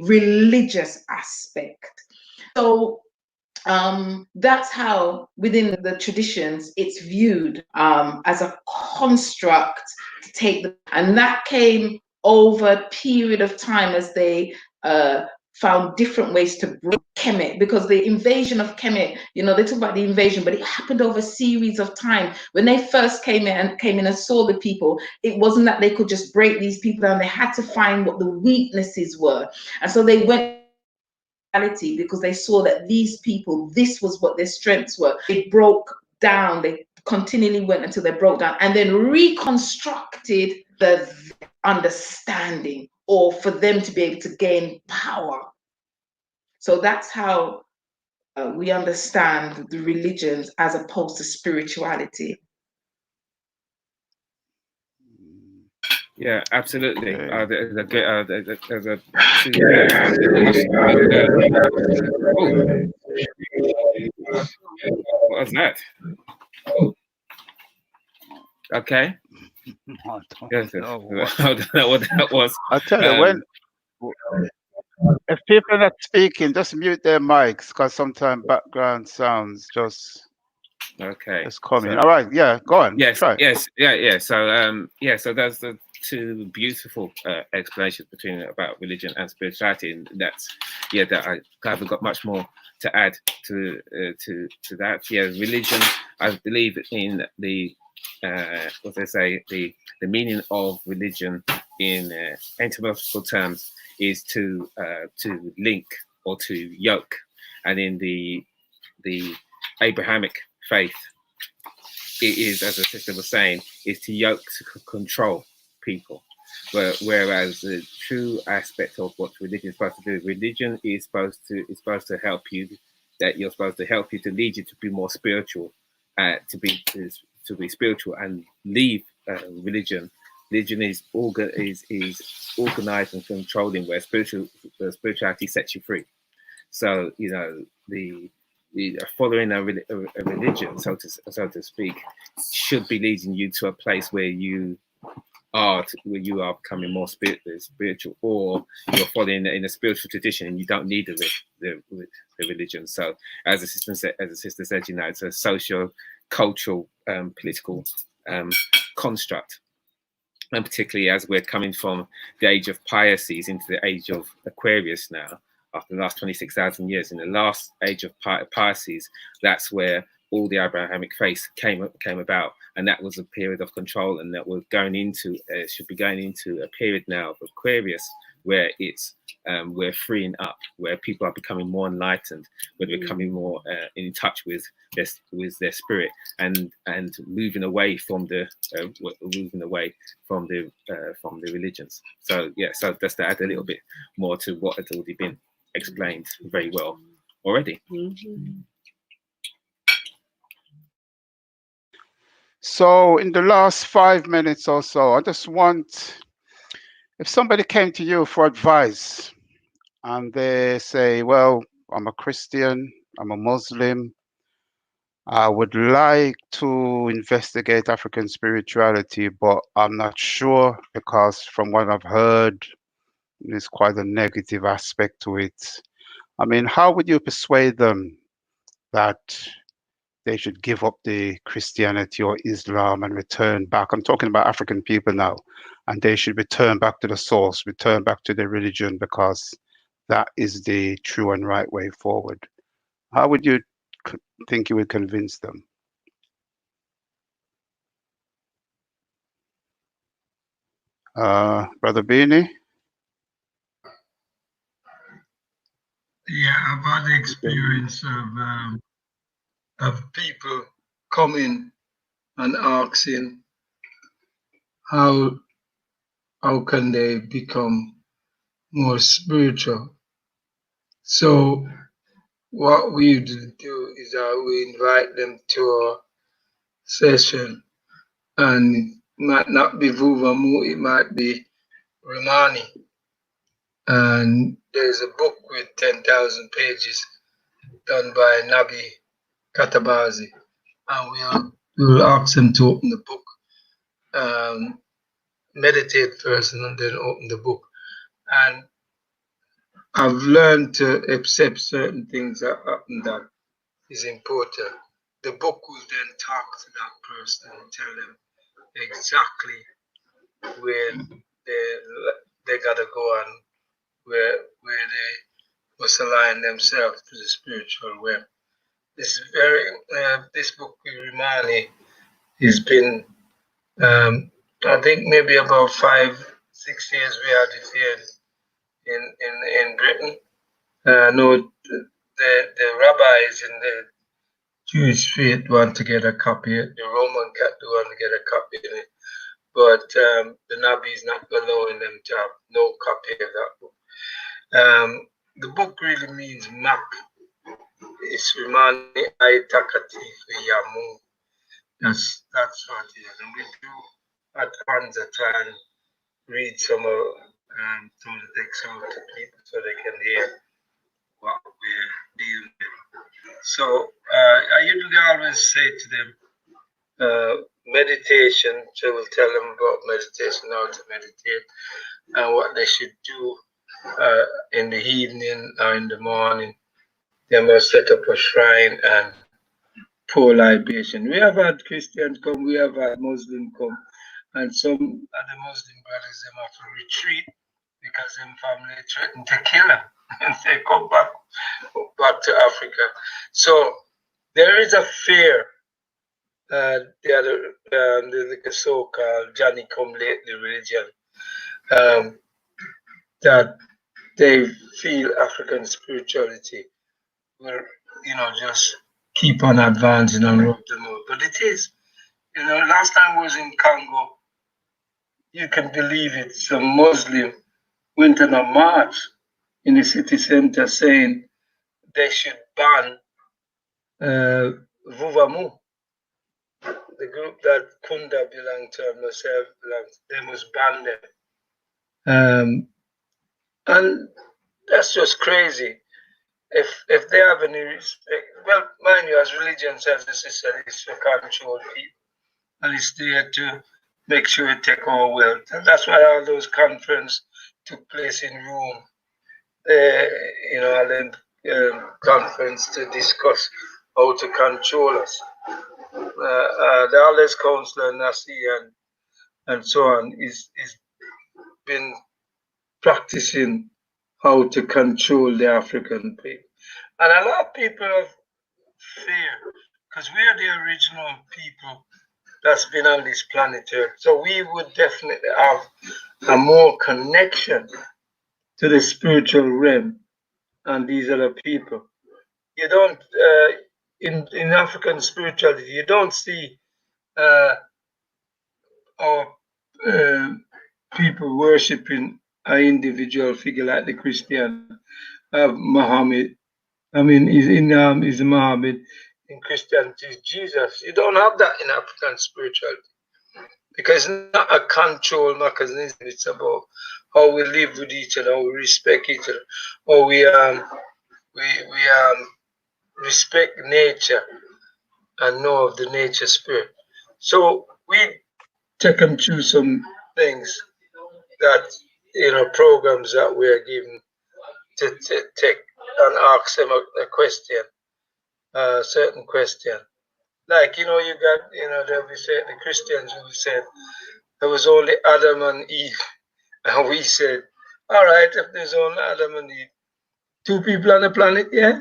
religious aspect. So that's how within the traditions it's viewed as a construct to take and that came over a period of time as they found different ways to break Kemet, because the invasion of Kemet, you know, they talk about the invasion, but it happened over a series of time. When they first came in and saw the people, it wasn't that they could just break these people down. They had to find what the weaknesses were, and so they went because they saw that these people, this was what their strengths were. They broke down, they continually went until they broke down and then reconstructed the understanding, or for them to be able to gain power. So that's how we understand the religions as opposed to spirituality. Yeah, absolutely. There's a what was that? Okay. I Yes, don't know I don't know what that was. I tell you, when if people are not speaking, just mute their mics because sometimes background sounds just coming. So, all right, yeah, go on. Yes, try. yes, yeah. So that's the two beautiful explanations about religion and spirituality, and that's that I haven't got much more to add to that. Yeah, religion, I believe in the what they say, the meaning of religion in etymological terms is to link or to yoke, and in the Abrahamic faith, it is, as the sister was saying, is to yoke, to control people. Whereas the true aspect of what religion is supposed to do, religion is supposed to help you. That you're supposed to help you, to lead you to be more spiritual, to be spiritual and leave religion. Religion is organized and controlling, where spirituality sets you free. So the following a religion, so to speak, should be leading you to a place where you are becoming more spiritual, or you're following in a spiritual tradition and you don't need the religion. So as the sister said, it's a social, cultural, political construct. And particularly as we're coming from the age of Pisces into the age of Aquarius now, after the last 26,000 years, in the last age of Pisces, that's where all the Abrahamic faith came about, and that was a period of control, and that we're going into should be going into a period now of Aquarius, where it's we're freeing up, where people are becoming more enlightened, where they're becoming more in touch with their spirit, and moving away from the religions. So yeah, so just to add a little bit more to what has already been explained very well already. So in the last 5 minutes or so, I just want, if somebody came to you for advice and they say, well, I'm a Christian, I'm a Muslim, I would like to investigate African spirituality, but I'm not sure, because from what I've heard, there's quite a negative aspect to it. I mean, how would you persuade them that they should give up the Christianity or Islam and return back? I'm talking about African people now, and they should return back to the source, return back to their religion, because that is the true and right way forward. How would you think you would convince them? Brother Beanie? Yeah, I've had the experience of people coming and asking how can they become more spiritual. So what we do is we invite them to a session, and it might not be Vuvamu, it might be Romani. And there's a book with 10,000 pages done by Nabi Katabazi, and we'll ask them to open the book, meditate first, and then open the book. And I've learned to accept certain things that happen that is important. The book will then talk to that person and tell them exactly where they gotta go and where they must align themselves to the spiritual realm. This book with Rimani has been, I think maybe about 5-6 years we had it here in Britain. No, the rabbis in the Jewish faith want to get a copy. The Roman Catholic want to get a copy of it, but the Nabi is not allowing them to have no copy of that book. The book really means map. It's Rimani Aitakati Yamu. That's what it is. And we do at times try and read some of the text out to people so they can hear what we're dealing with. So I usually always say to them, meditation, so we'll tell them about meditation, how to meditate, and what they should do in the evening or in the morning. They must set up a shrine and pour libation. We have had Christians come, we have had Muslims come, and some of the Muslim brothers them have to retreat because them family threatened to kill them if they come back to Africa. So there is a fear. The so-called Johnny come lately religion, that they feel African spirituality will, just keep on advancing and rope them out. But it is, last time I was in Congo, you can believe it, some Muslim went on a march in the city center saying they should ban Vuvamu, the group that Kunda belonged to and myself belonged to. They must ban them. And that's just crazy. if they have any respect, well, mind you, as religion says, the sister is to control people, and it's there to make sure you take our wealth, and that's why all those conferences took place in Rome. You know, and then conference to discuss how to control us. The Alders Council and Nasi and so on is been practicing how to control the African people. And a lot of people have fear because we are the original people that's been on this planet Earth. So we would definitely have a more connection to the spiritual realm and these other people. You don't, in African spirituality, you don't see our people worshiping an individual figure like the Christian Muhammad. I mean, is Muhammad. In Christianity is Jesus. You don't have that in African spirituality because it's not a control mechanism. It's about how we live with each other, how we respect each other, how we respect nature and know of the nature spirit. So we take them through some things that, you know, programs that we are given to take and ask them a question, a certain question. Like, you know, you got, you know, they'll be saying, the Christians will say, there was only Adam and Eve. And we said, all right, if there's only Adam and Eve, two people on the planet, yeah?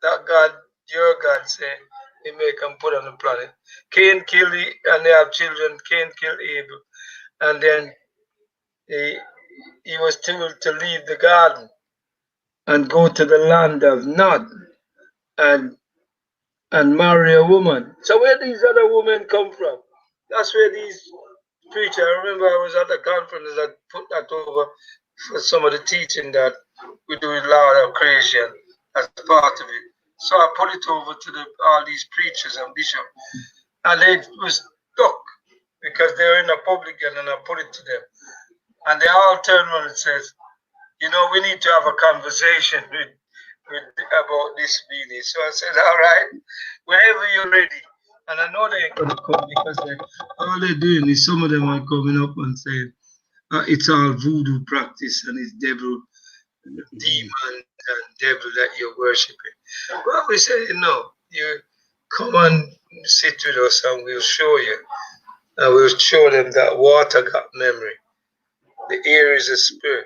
That God, your God said, he make them put on the planet. Cain killed, and they have children, Cain killed Abel. And then he was told to leave the garden and go to the land of Nod and marry a woman. So where these other women come from? That's where these preachers, I remember I was at the conference that put that over for some of the teaching that we do in Law of Creation as part of it. So I put it over to all these preachers and bishops, and they was stuck because they were in the public and I put it to them. And they all turned around and says, you know, we need to have a conversation about this meeting. So I said, all right, whenever you're ready. And I know they ain't going to come because all they're doing is some of them are coming up and saying, it's all voodoo practice and it's devil, demon and devil that you're worshiping. Well, we say, no, you come and sit with us and we'll show you. And we'll show them that water got memory. The air is a spirit.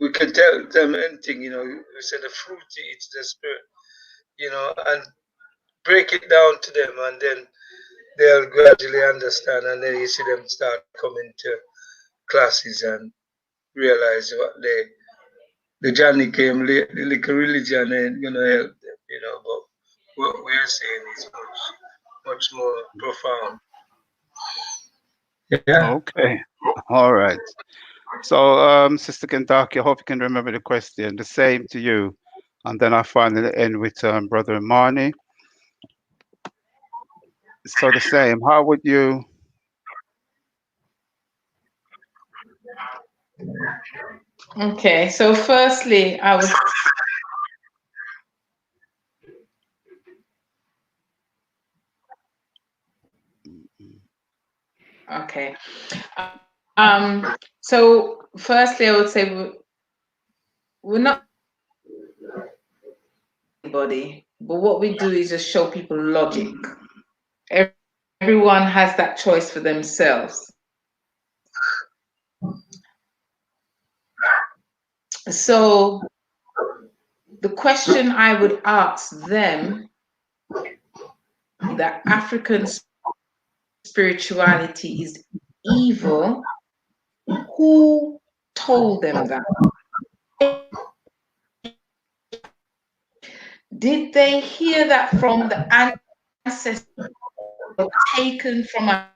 We can tell them anything, you know. We say the fruit eats the spirit, you know, and break it down to them, and then they'll gradually understand. And then you see them start coming to classes and realize what the journey came late, the little religion ain't gonna help them, you know. But what we're saying is much more profound. Yeah. Okay. All right. So, Sister Kentaki, I hope you can remember the question. The same to you. And then I finally end with Brother Imani. So the same. How would you? Okay, so firstly, I was. Okay. So firstly, I would say we're not anybody, but what we do is just show people logic. Everyone has that choice for themselves. So the question I would ask them, that African spirituality is evil, who told them that? Did they hear that from the ancestors taken from a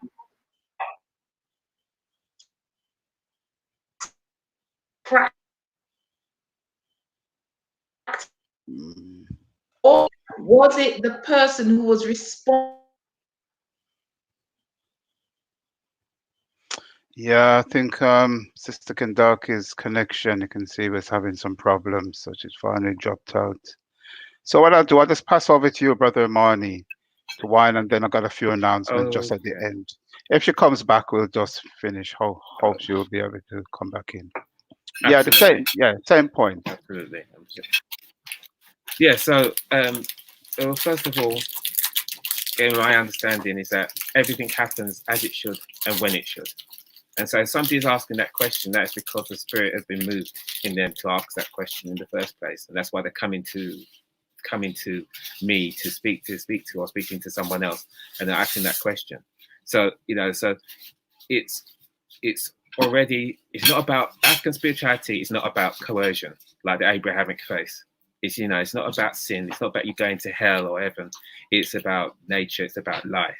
practice? Or was it the person who was responsible? Yeah, I think Sister Kendaki's connection, you can see, was having some problems, so she's finally dropped out. So what I'll do, I'll just pass over to you, Brother Marnie, to wine, and then I got a few announcements just at the Okay. end. If she comes back, we'll just finish. Hope she will be able to come back in. Yeah, the Absolutely. same. Yeah, same point. Absolutely. Yeah. So, well, first of all, in my understanding is that everything happens as it should and when it should. And so if somebody's asking that question, that's because the spirit has been moved in them to ask that question in the first place. And that's why they're coming to me to speak to or speaking to someone else, and they're asking that question. So, so it's already, it's not about African spirituality, it's not about coercion like the Abrahamic faith. It's, it's not about sin, it's not about you going to hell or heaven. It's about nature, it's about life.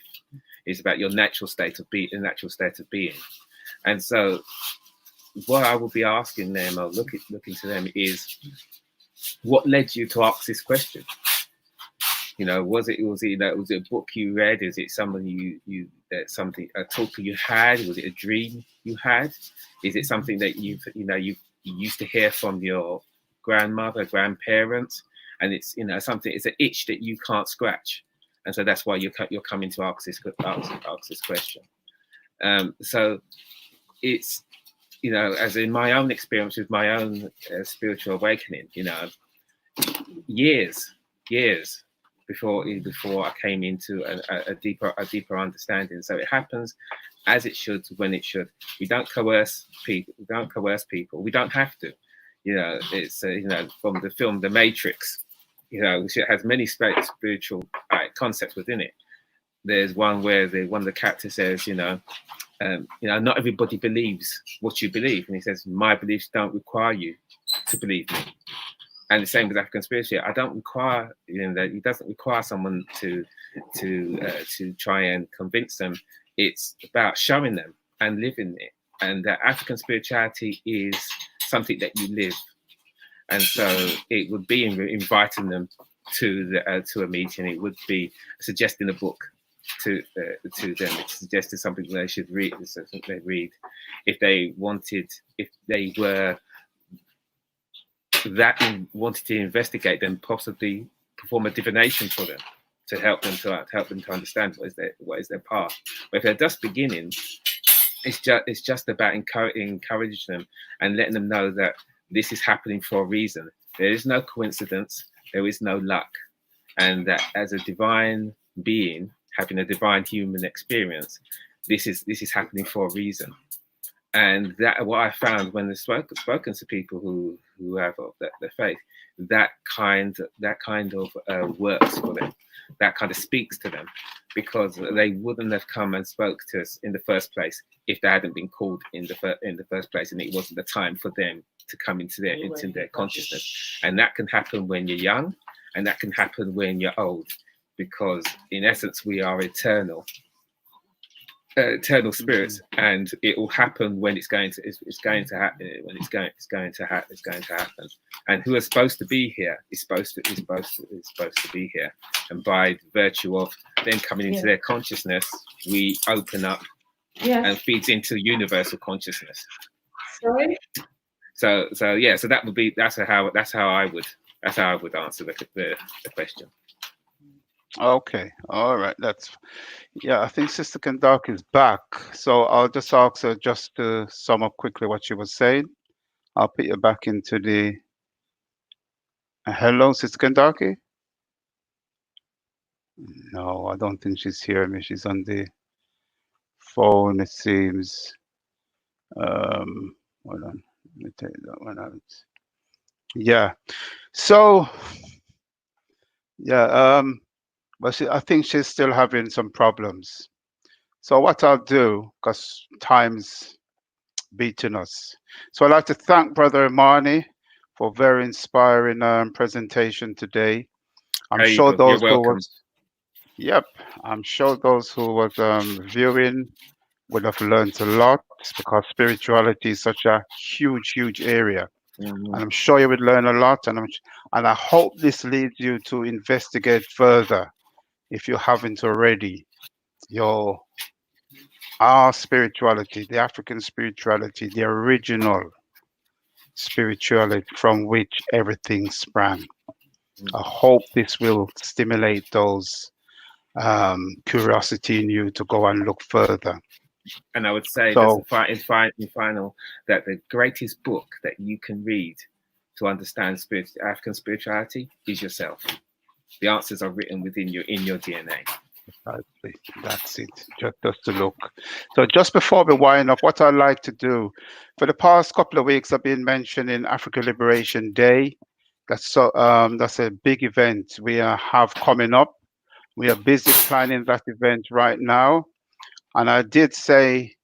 It's about your natural state of being, And so what I will be asking them or looking to them is, what led you to ask this question? Was it a book you read? Is it someone a talk you had? Was it a dream you had? Is it something that you used to hear from your grandmother, grandparents, and it's it's an itch that you can't scratch, and so that's why you're coming to ask this question. So it's as in my own experience with my own spiritual awakening, years before I came into a deeper understanding. So it happens as it should, when it should. We don't coerce people. We don't have to. It's from the film The Matrix. Which it has many spiritual concepts within it. There's one where one of the characters says, not everybody believes what you believe, and he says, my beliefs don't require you to believe me. And the same with African spirituality. I don't require, that it doesn't require someone to try and convince them. It's about showing them and living it. And that African spirituality is something that you live. And so it would be inviting them to a meeting. It would be suggesting a book to them. It suggested something they should read. Something they read, if they wanted to investigate, then possibly perform a divination for them to help them to understand what is their path. But if they're just beginning, it's just about encouraging them and letting them know that this is happening for a reason. There is no coincidence. There is no luck, and that as a divine being having a divine human experience, this is happening for a reason. And that what I found when I've spoken to people who have the faith, that kind of works for them, that kind of speaks to them, because they wouldn't have come and spoke to us in the first place if they hadn't been called in the first place, and it wasn't the time for them to come into their consciousness. And that can happen when you're young, and that can happen when you're old, because in essence we are eternal spirits, and it will happen when it's going to happen. And who are supposed to be here is supposed to be here, and by virtue of them coming into their consciousness, we open up and feeds into universal consciousness. Sorry. So that's how I would answer the question. Okay, all right. I think Sister Kendak is back. So I'll just ask her just to sum up quickly what she was saying. I'll put you back into the... Hello, Sister Kendaki? No, I don't think she's hearing me. She's on the phone, it seems. Hold on. Let me take that one out. Yeah. So, but I think she's still having some problems. So what I'll do, because time's beating us. So I'd like to thank Brother Imani for a very inspiring presentation today. I'm sure those who was viewing would have learned a lot, because spirituality is such a huge area. Mm-hmm. And I'm sure you would learn a lot, and I hope this leads you to investigate further, if you haven't already, your our spirituality, the African spirituality, the original spirituality from which everything sprang. I hope this will stimulate those curiosity in you to go and look further. And I would say So, in final that the greatest book that you can read to understand African spirituality is yourself. The answers are written within in your DNA. that's it. Just to look. So just before we wind up, what I'd like to do, for the past couple of weeks, I've been mentioning Africa Liberation Day. That's a big event we have coming up. We are busy planning that event right now, and I did say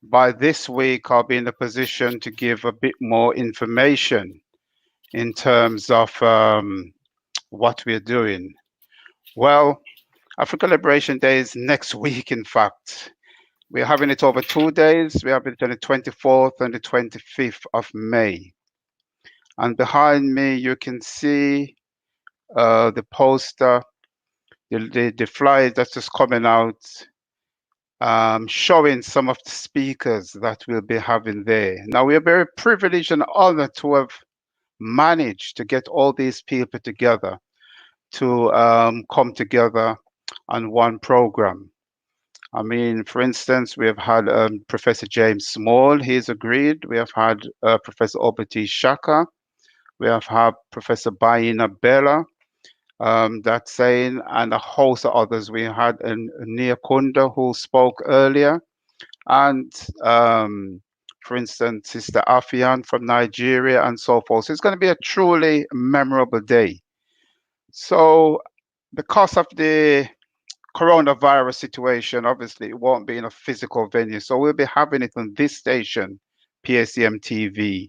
by this week I'll be in a position to give a bit more information in terms of what we're doing. Well, Africa Liberation Day is next week, in fact. We're having it over 2 days. We have it on the 24th and the 25th of May. And behind me, you can see the poster, the flyer that's just coming out, showing some of the speakers that we'll be having there. Now, we are very privileged and honored to have managed to get all these people together to come together on one program. I mean, for instance, we have had Professor James Small, he's agreed. We have had Professor Obati Shaka. We have had Professor Baina Bella, that's saying, and a host of others. We had Nia Kunda who spoke earlier. And for instance, Sister Afian from Nigeria and so forth. So it's going to be a truly memorable day. So because of the coronavirus situation, obviously it won't be in a physical venue. So we'll be having it on this station, PACMTV,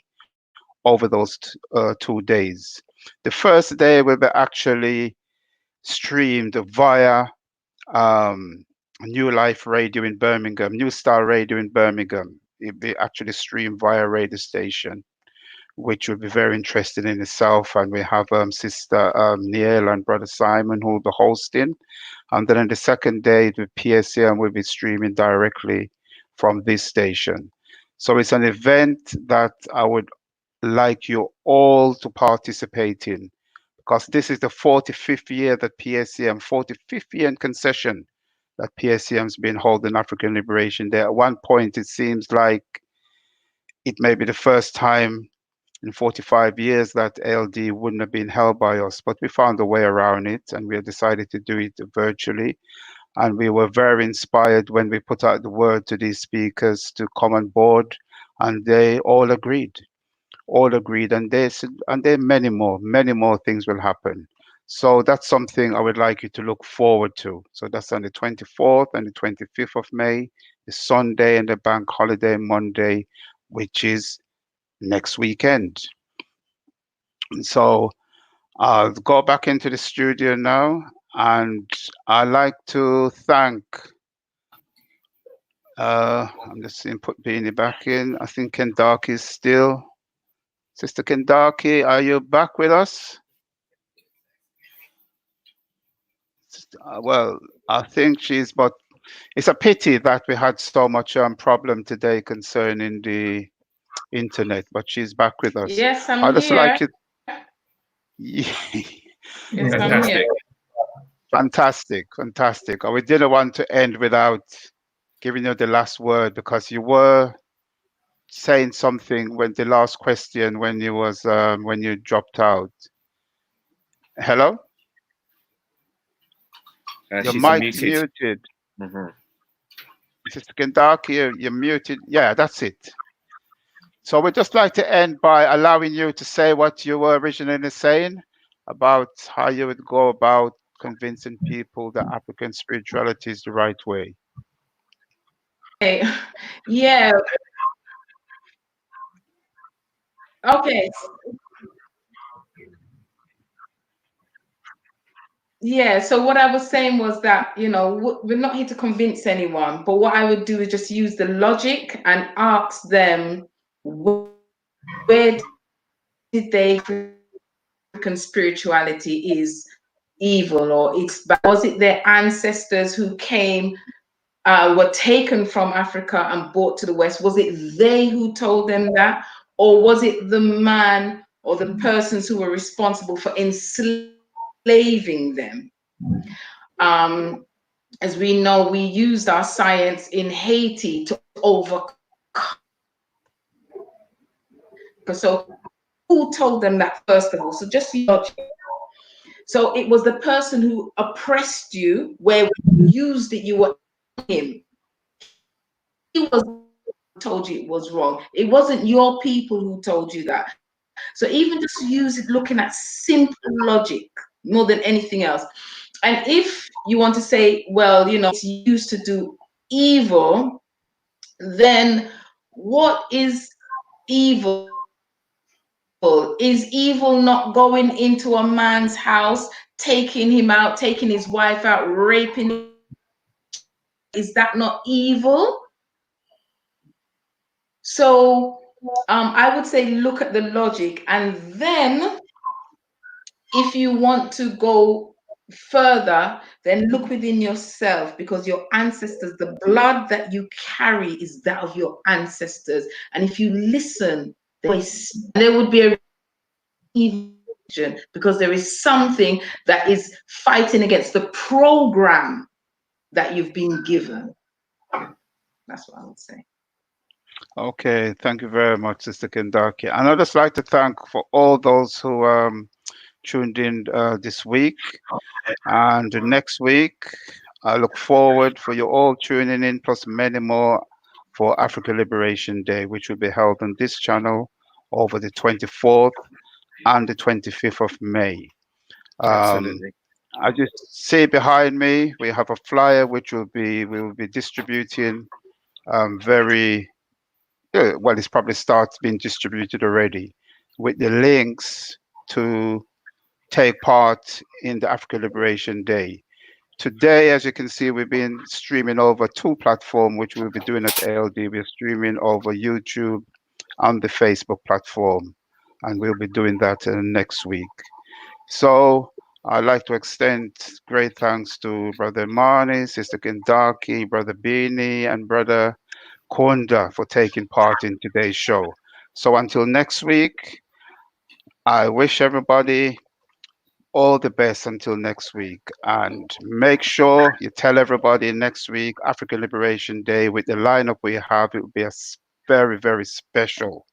over those 2 days. The first day will be actually streamed via New Life Radio in Birmingham, New Star Radio in Birmingham. It'll be actually streamed via radio station, which will be very interesting in itself. And we have Sister Niel and Brother Simon who will be hosting. And then on the second day, the PSM will be streaming directly from this station. So it's an event that I would like you all to participate in, because this is the 45th year that PSM, 45th year in concession that PSCM's been holding African Liberation Day. At one point, it seems like it may be the first time in 45 years that ALD wouldn't have been held by us, but we found a way around it and we decided to do it virtually. And we were very inspired when we put out the word to these speakers to come on board, and they all agreed. And then many more things will happen. So that's something I would like you to look forward to. So that's on the 24th and the 25th of May, the Sunday and the bank holiday Monday, which is next weekend. So I'll go back into the studio now, and I'd like to thank, I'm just seeing put Beanie back in. I think Kendaki is still. Sister Kendaki, are you back with us? Well, I think she's, but it's a pity that we had so much problem today concerning the internet, but she's back with us. Yes, I'm I just here. like it. Yes, I'm here. Fantastic. We didn't want to end without giving you the last word, because you were saying something when the last question when you was when you dropped out. Hello? Your mic's muted. Sister Kendaki, you're muted. Yeah, that's it. So we'd just like to end by allowing you to say what you were originally saying about how you would go about convincing people that African spirituality is the right way. Okay. Yeah. Okay. Yeah, so what I was saying was that, you know, we're not here to convince anyone, but what I would do is just use the logic and ask them, where did they African spirituality is evil or it's bad? Was it their ancestors who came were taken from Africa and brought to the West, was it they who told them that? Or was it the man or the persons who were responsible for enslaving them? As we know, we used our science in Haiti to overcome. So who told them that, first of all? So just logic. So it was the person who oppressed you, where we used it, you were him. He was who told you it was wrong. It wasn't your people who told you that. So even just use it looking at simple logic more than anything else. And if you want to say, well, you know, it's used to do evil, then what is evil? Is evil not going into a man's house, taking him out, taking his wife out, raping him? Is that not evil? So I would say look at the logic, and then if you want to go further, then look within yourself, because your ancestors, the blood that you carry is that of your ancestors. And if you listen, there would be a because there is something that is fighting against the program that you've been given. That's what I would say. Okay, thank you very much, Sister Kendaki. And I'd just like to thank for all those who tuned in this week and next week. I look forward for you all tuning in, plus many more for Africa Liberation Day, which will be held on this channel over the 24th and the 25th of May. Absolutely. I just see behind me, we have a flyer which we will be distributing very well. It's probably starts being distributed already with the links to take part in the Africa Liberation Day. Today, as you can see, we've been streaming over two platforms, which we'll be doing at LD. We're streaming over YouTube and the Facebook platform, and we'll be doing that next week. So I'd like to extend great thanks to Brother Marnie, Sister Kendaki, Brother Beanie, and Brother Konda for taking part in today's show. So until next week, I wish everybody all the best until next week. And make sure you tell everybody next week, African Liberation Day, with the lineup we have, it will be a very, very special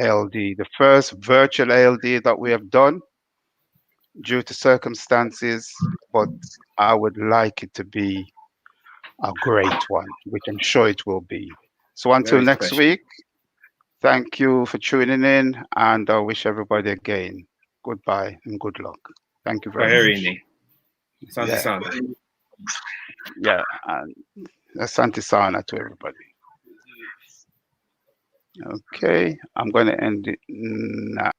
LD. The first virtual LD that we have done due to circumstances, but I would like it to be a great one, which I'm sure it will be. So until Very next special. week, thank you for tuning in, and I wish everybody again goodbye and good luck. Thank you very much. Kwaherini. Asante Yeah. sana. Yeah, and Asante Sana to everybody. Okay, I'm going to end it now.